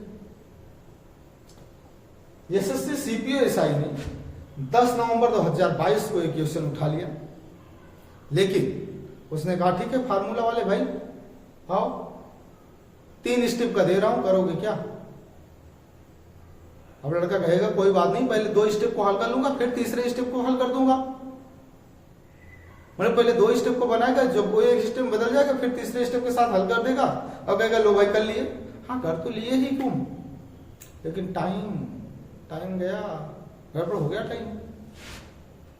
एसएससी सीपीओ-एसआई ने 10 नवंबर 2022 को एक क्वेश्चन उठा लिया, लेकिन उसने कहा ठीक है फार्मूला वाले भाई आओ 3 स्टेप का दे रहा हूं, करोगे क्या? अब लड़का कहेगा कोई बात नहीं, पहले 2 स्टेप को हल कर लूंगा, फिर तीसरे स्टेप को हल कर दूंगा। मतलब पहले 2 स्टेप को बनाएगा, जब वो एक स्टेप बदल जाएगा फिर तीसरे स्टेप के साथ हल कर देगा और कहेगा लो भाई कर लिए। हाँ कर तो लिए ही तुम, लेकिन टाइम गया, गड़बड़ हो गया।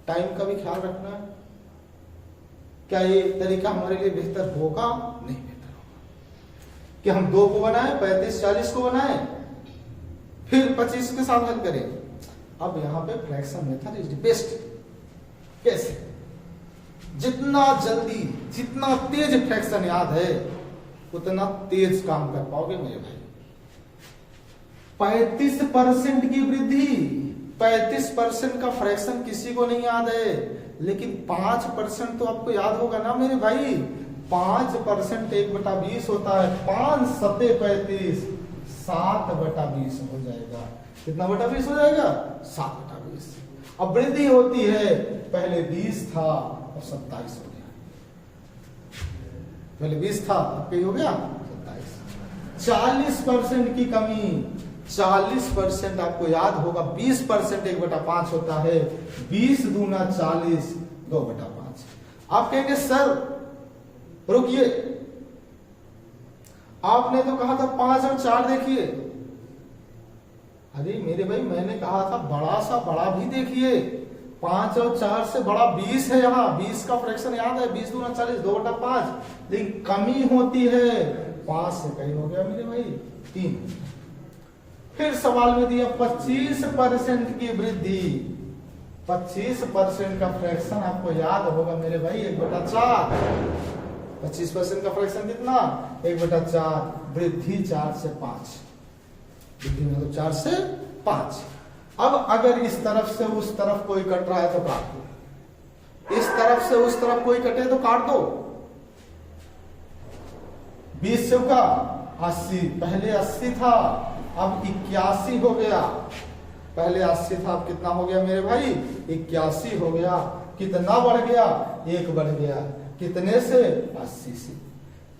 टाइम का भी ख्याल रखना है। क्या ये तरीका हमारे लिए बेहतर होगा? नहीं बेहतर होगा कि हम 2 को बनाए, 35, 40 को बनाए, फिर 25 के साथ हल करें। अब यहां पे fraction method is the best. कैसे? जितना जल्दी, जितना तेज फ्रैक्शन याद है उतना तेज काम कर पाओगे मेरे भाई। 35% की वृद्धि, 35% का फ्रैक्शन किसी को नहीं याद है, लेकिन 5% तो आपको याद होगा ना मेरे भाई। 5% 1/20 होता है, 5 सते 35, 7/20 हो जाएगा। कितना बटा 20 हो जाएगा? 7/20। अब वृद्धि होती है, पहले 20 था और 27 हो गया। पहले 20 था, अब क्या हो गया? 27। 40% की कमी, 40% आपको याद होगा। 20% 1/5 होता है, 20 दूना 40, 2/5। आप कहेंगे सर रुकिए, आपने तो कहा था 5 और 4 देखिए। अरे मेरे भाई मैंने कहा था बड़ा सा बड़ा भी देखिए। 5 और 4 से बड़ा 20 है। यहाँ 20 का फ्रैक्शन याद है, 20 दूना 40, 2/5। लेकिन कमी होती है 5 से, कहीं हो गया मेरे भाई 3। फिर सवाल में दिया 25% की वृद्धि, 25% का फ्रैक्शन आपको याद होगा मेरे भाई 1/4। 25% का फ्रैक्शन कितना 1/4, वृद्धि 4 से 5, वृद्धि मतलब 4 से 5। अब अगर इस तरफ से उस तरफ कोई कट रहा है तो काट दो, इस तरफ से उस तरफ कोई कटे तो काट दो। 20 से का 80, पहले 80 था अब 81 हो गया। पहले 80 था अब कितना हो गया मेरे भाई 81 हो गया। कितना बढ़ गया 1 बढ़ गया, कितने से 80 से।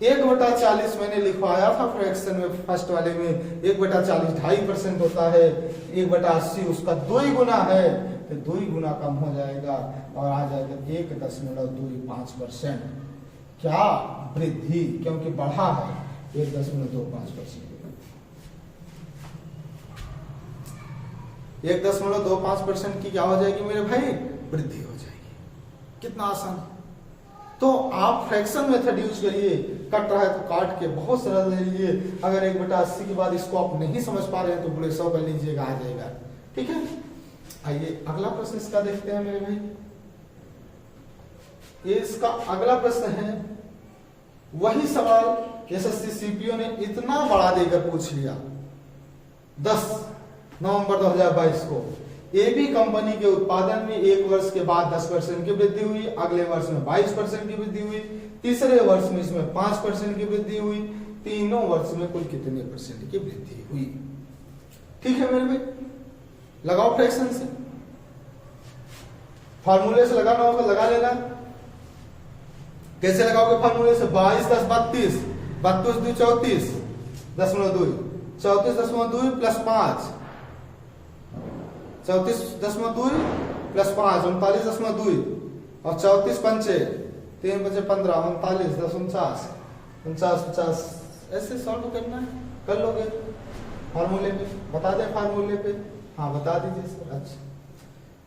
1/40 मैंने लिखवाया था फ्रैक्शन में फर्स्ट वाले में 1/40 2.5% होता है, 1/80 उसका 2 गुना है तो 2 गुना कम हो जाएगा और आ जाएगा 1.25%। क्या वृद्धि, क्योंकि बढ़ा है 1.25%। 1.25% की क्या हो जाएगी मेरे भाई वृद्धि हो जाएगी। कितना आसान है। तो आप फ्रैक्शन मेथड यूज करिए, कट रहा है तो काट के बहुत सरल ले लीजिए। अगर 1/80 के बाद इसको आप नहीं समझ पा रहे हैं तो पूरे 100 कर लीजिएगा, आ जाएगा। ठीक है, आइए अगला प्रश्न इसका देखते हैं मेरे भाई। ये इसका अगला प्रश्न है, वही सवाल एसएससी सीपीओ ने इतना बड़ा देकर पूछ लिया। 10 नवंबर 2022 को एबी कंपनी के उत्पादन में 1 वर्ष के बाद 10% की वृद्धि हुई, अगले वर्ष में 22% की वृद्धि हुई, तीसरे वर्ष में इसमें 5% की वृद्धि हुई, तीनों वर्ष में कुल कितने % की वृद्धि हुई। ठीक है मेरे भाई, लगाओ फ्रैक्शन से, फार्मूले से लगाना होगा, लगा लेना। कैसे लगाओगे फार्मूले से 22 10 32, 32 2 34 दशमलव 34.2 प्लस 5, 34.2 प्लस 5 39.2 और 34 पंचे 3 बचे 15 39 10 49 50 ऐसे सॉल्व करना है, कर लोगे फार्मूले पे। बता दें फार्मूले पे, हाँ बता दीजिए सर। अच्छा,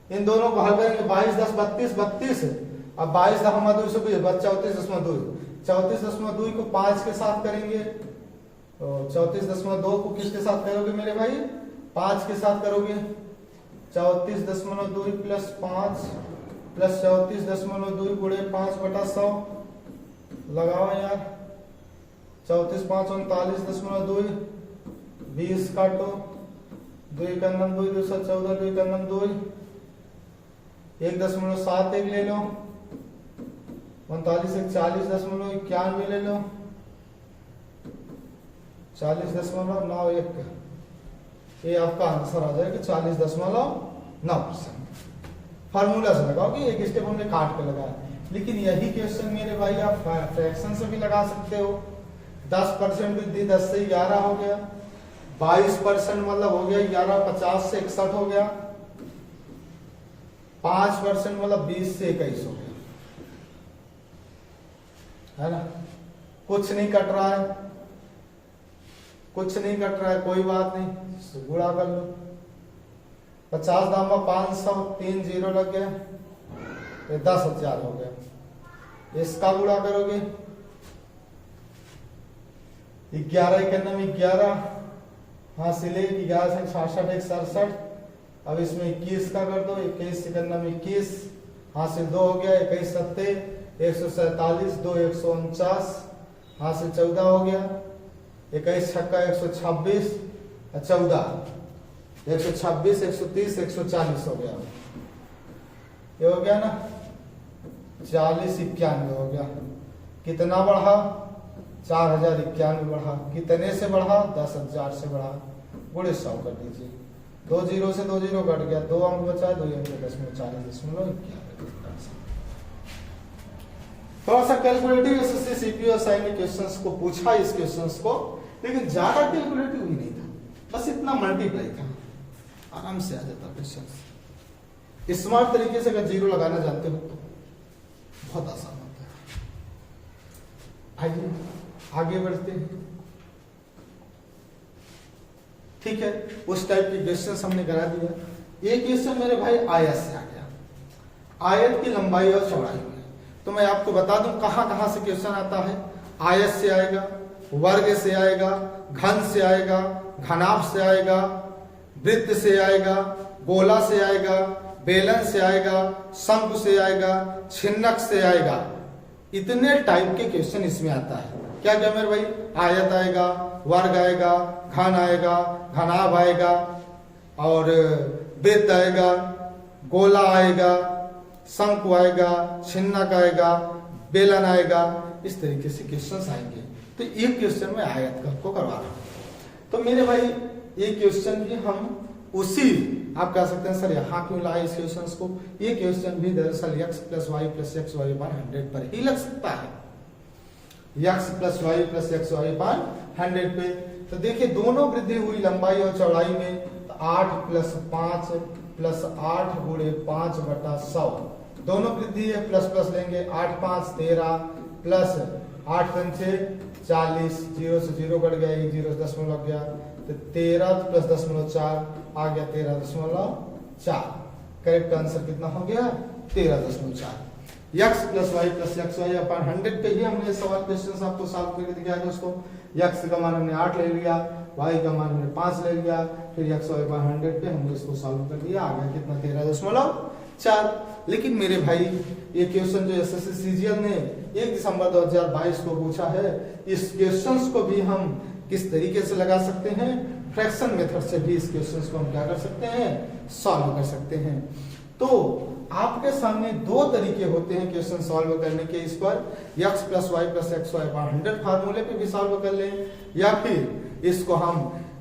इन दोनों को हल करेंगे 22 10 32 32 है। अब 22 2 से 34.2, 34.2 को 5 के साथ करेंगे तो 34.2 को किसके साथ करोगे मेरे भाई 5 के साथ करोगे। 34.2 प्लस 5 प्लस 34.2 गुणे 5/100 लगाओ यार। 34 5 39.2, 20 काटो, 2 × 2 214, 2 × 2 1.71 ले लो, 39 40.91 ले लो, 40.91। ये आपका आंसर आ जाएगा 40.9%। फार्मूला से लगाओ कि एक स्टेप हमने काट के लगाया, लेकिन यही क्वेश्चन मेरे भाई आप फ्रैक्शन से भी लगा सकते हो। 10% वृद्धि 10 से 11 हो गया, 22% मतलब हो गया 11 50 से 61 हो गया, 5% मतलब 20 से 21 हो गया, है ना। कुछ नहीं कट रहा है, कुछ नहीं कट रहा है, कोई बात नहीं, गुणा कर लो। 50 दामा 500, 3 0 लग गया, ये 10,000 हो गया। इसका गुणा करोगे 11 91 11 हासिल 11 से 66 1 67। अब इसमें 21 का कर दो, 21 91 21 हासिल 2 हो गया, 21 70 147 2 149 हासिल 14 हो गया, 21 छक्का 126 14 126 130 140 हो गया। ये हो गया ना 40 91 हो गया। कितना बढ़ा 4091 बढ़ा। कितने से बढ़ा 10,000 से बढ़ा। गुणे 100 कर दीजिए, 2 0 से 2 0 कट गया, 2 अंक बचा, 2 अंक 10.40.11। थोड़ा सा calculative SSC CPO assignment questions को पूछा इस क्वेश्चंस को, लेकिन ज्यादा कैलकुलेटिव भी नहीं था, बस इतना मल्टीप्लाई था, आराम से आ जाता क्वेश्चन। स्मार्ट तरीके से अगर जीरो लगाना जानते हो तो बहुत आसान होता है। आइए आगे बढ़ते हैं। ठीक है, उस टाइप के क्वेश्चन हमने करा दिया। ये क्वेश्चन मेरे भाई आयत से आ गया, आयत की लंबाई और चौड़ाई में। तो मैं आपको बता दूं कहां कहां से क्वेश्चन आता है। आयत से आएगा, वर्ग से आएगा, घन से आएगा, घनाभ से आएगा, वृत्त से आएगा, गोला से आएगा, बेलन से आएगा, शंकु से आएगा, छिन्नक से आएगा। इतने टाइप के क्वेश्चन इसमें आता है। क्या क्या मेरे भाई, आयत आएगा, वर्ग आएगा, घन आएगा, घनाभ आएगा, और वृत्त आएगा, गोला आएगा, शंकु आएगा, छिन्नक आएगा, बेलन आएगा। इस तरीके से क्वेश्चंस आएंगे। तो एक क्वेश्चन में आयत का आपको करवा रहा हूं। तो मेरे भाई ये क्वेश्चन भी हम उसी, आप कह सकते हैं सर यहाँ क्यों लाए इस क्वेश्चन को, ये क्वेश्चन भी दरअसल x plus y plus x y बार 100 पर ही लग सकता है। x plus y plus x y बार 100 पे। तो देखिए दोनों वृद्धि हुई लंबाई और चौड़ाई में, तो 8 प्लस 5 प्लस 8 गुणे 5 बटा 100, दोनों वृद्धि है, प्लस प्लस लेंगे, 8 5 13 प्लस 8 पंचे 40, 0 से 0 कट गया, 1 0 दशमलव गया, तो 13 प्लस 0.4 आ गया 13.4। करेक्ट आंसर कितना हो गया, 13.4। x plus y plus x y upon 100 पे ही हमने सवाल क्वेश्चन आपको सॉल्व करके दिखाया दोस्तों। x का मान हमने 8 ले लिया, y का मान हमने 5 ले लिया, फिर x वाई पर 100 पे हमने इसको सॉल्व कर दिया, आ गया कितना 13.4। लेकिन मेरे भाई ये क्वेश्चन जो एसएससी सीजीएल ने 1 दिसंबर 2022 को पूछा है, इस क्वेश्चंस को भी हम किस तरीके से लगा सकते हैं, फ्रैक्शन मेथड से भी इस क्वेश्चंस को हम क्या कर सकते हैं, सॉल्व कर सकते हैं। तो आपके सामने दो तरीके होते हैं क्वेश्चन सॉल्व करने के, इस पर x plus y plus x y बार 100 फार्मूले पे भी सॉल्व कर लें, या फिर इसको हम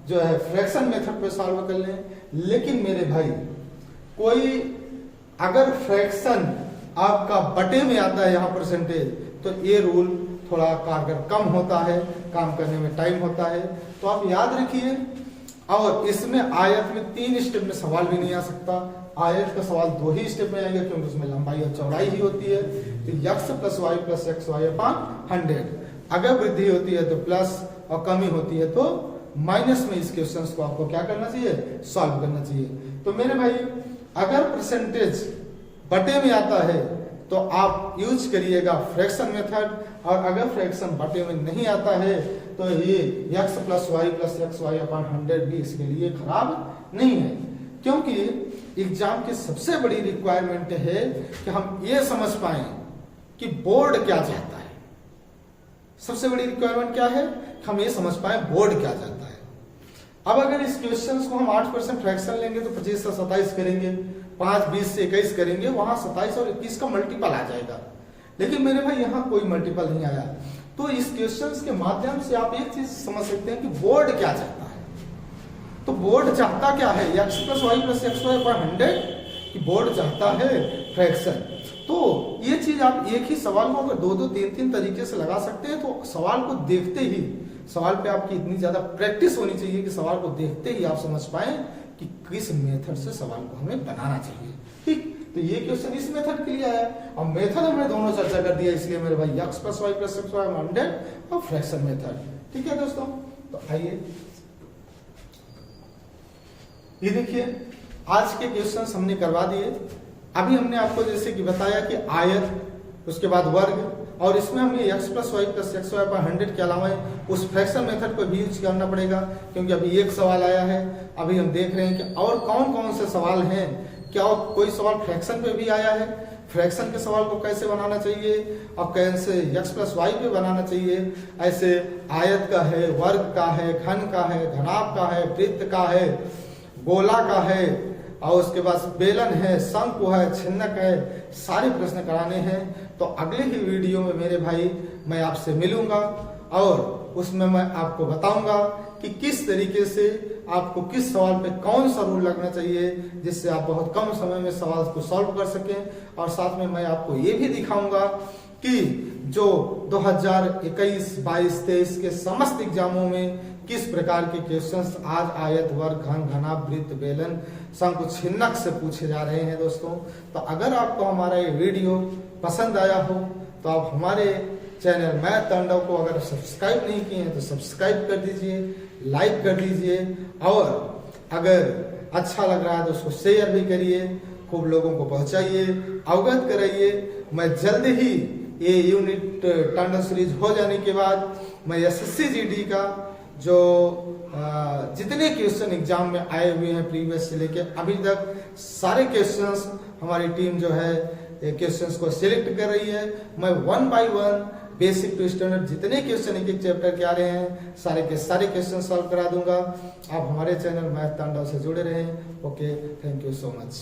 जो है फ्रैक्शन मेथड पे सॉल्व कर लें। लेकिन मेरे भाई कोई अगर फ्रैक्शन आपका बटे में आता है यहाँ परसेंटेज, तो ये रूल थोड़ा कारगर कम होता है, काम करने में टाइम होता है, तो आप याद रखिए। और इसमें आयत में 3 स्टेप में सवाल भी नहीं आ सकता, आयत का सवाल 2 ही स्टेप में आएगा, क्योंकि उसमें लंबाई और चौड़ाई ही होती है। तो x plus y plus x y upon 100, अगर वृद्धि होती है तो प्लस और कमी होती है तो माइनस में इस क्वेश्चन को आपको क्या करना चाहिए, सॉल्व करना चाहिए। तो मेरे भाई अगर परसेंटेज बटे में आता है तो आप यूज करिएगा फ्रैक्शन मेथड, और अगर फ्रैक्शन बटे में नहीं आता है तो ये x plus y plus x y upon 100 भी इसके लिए खराब नहीं है। क्योंकि एग्जाम की सबसे बड़ी रिक्वायरमेंट है कि हम ये समझ पाए कि बोर्ड क्या चाहता है। सबसे बड़ी रिक्वायरमेंट क्या है, हम ये समझ पाए बोर्ड क्या चाहता है। अब अगर इस क्वेश्चन को हम 8% फ्रैक्शन लेंगे तो 25 से 27 करेंगे, 5 20 से 21 करेंगे, वहां 27 और 21 का मल्टीपल आ जाएगा। लेकिन मेरे भाई यहाँ कोई मल्टीपल नहीं आया। तो इस क्वेश्चंस के माध्यम से आप एक चीज समझ सकते हैं कि बोर्ड क्या चाहता है। तो बोर्ड चाहता क्या है, x plus y plus x y पर 100, कि बोर्ड चाहता है फ्रैक्शन। तो ये चीज आप एक ही सवाल को अगर 2 3 तरीके से लगा सकते हैं, तो सवाल को देखते ही, सवाल पे आपकी इतनी ज्यादा प्रैक्टिस होनी चाहिए कि सवाल को देखते ही आप समझ पाए कि किस मेथड से सवाल को हमें बनाना चाहिए। ठीक, तो ये क्वेश्चन इस मेथड के लिए आया। अब मेथड हमने दोनों चर्चा कर दिया, इसलिए मेरे भाई x plus y plus x y 100 और फ्रैक्शन मेथड। ठीक है दोस्तों, तो आइए ये देखिए आज के क्वेश्चंस हमने करवा दिए। अभी हमने आपको जैसे कि बताया कि आयत, उसके बाद वर्ग, और इसमें हमें x plus y plus x y पर 100 के अलावा उस फ्रैक्शन मेथड को भी यूज करना पड़ेगा, क्योंकि अभी एक सवाल आया है। अभी हम देख रहे हैं कि और कौन कौन से सवाल हैं, क्या कोई सवाल फ्रैक्शन पे भी आया है, फ्रैक्शन के सवाल को कैसे बनाना चाहिए और कैसे x प्लस वाई पे बनाना चाहिए। ऐसे आयत का है, वर्ग का है, घन का है, घनाभ का है, वृत्त का है, गोला का है, और उसके बाद बेलन है, शंकु है, छिन्नक है, सारे प्रश्न कराने हैं। तो अगले ही वीडियो में मेरे भाई मैं आपसे मिलूंगा और उसमें मैं आपको बताऊंगा कि किस तरीके से आपको किस सवाल पे कौन सा रूल लगना चाहिए, जिससे आप बहुत कम समय में सवाल को सॉल्व कर सकें। और साथ में मैं आपको ये भी दिखाऊंगा कि जो 2021, 22, 23 के समस्त एग्जामों में किस प्रकार के क्वेश्चंस आज आयत, वर्ग, घन, घनाभ, वृत्त, बेलन, शंकु, छिन्नक से पूछे जा रहे हैं दोस्तों। तो अगर आपको हमारा ये वीडियो पसंद आया हो तो आप हमारे चैनल मैथ तांडव को अगर सब्सक्राइब नहीं किए हैं तो सब्सक्राइब कर दीजिए, लाइक कर दीजिए, और अगर अच्छा लग रहा है तो उसको शेयर भी करिए, खूब लोगों को पहुंचाइए, अवगत कराइए। मैं जल्द ही ये यूनिट तांडव सीरीज हो जाने के बाद मैं SSC GD का जो जितने क्वेश्चन एग्जाम में आए हुए हैं प्रीवियस से लेके अभी तक सारे क्वेश्चंस हमारी टीम जो है क्वेश्चंस को सिलेक्ट कर रही है। मैं 1 बाय 1 बेसिक टू स्टैंडर्ड जितने क्वेश्चन एक चैप्टर के आ रहे हैं सारे के सारे क्वेश्चन सॉल्व करा दूंगा। आप हमारे चैनल मैथ तांडव से जुड़े रहें। Okay, thank you so much.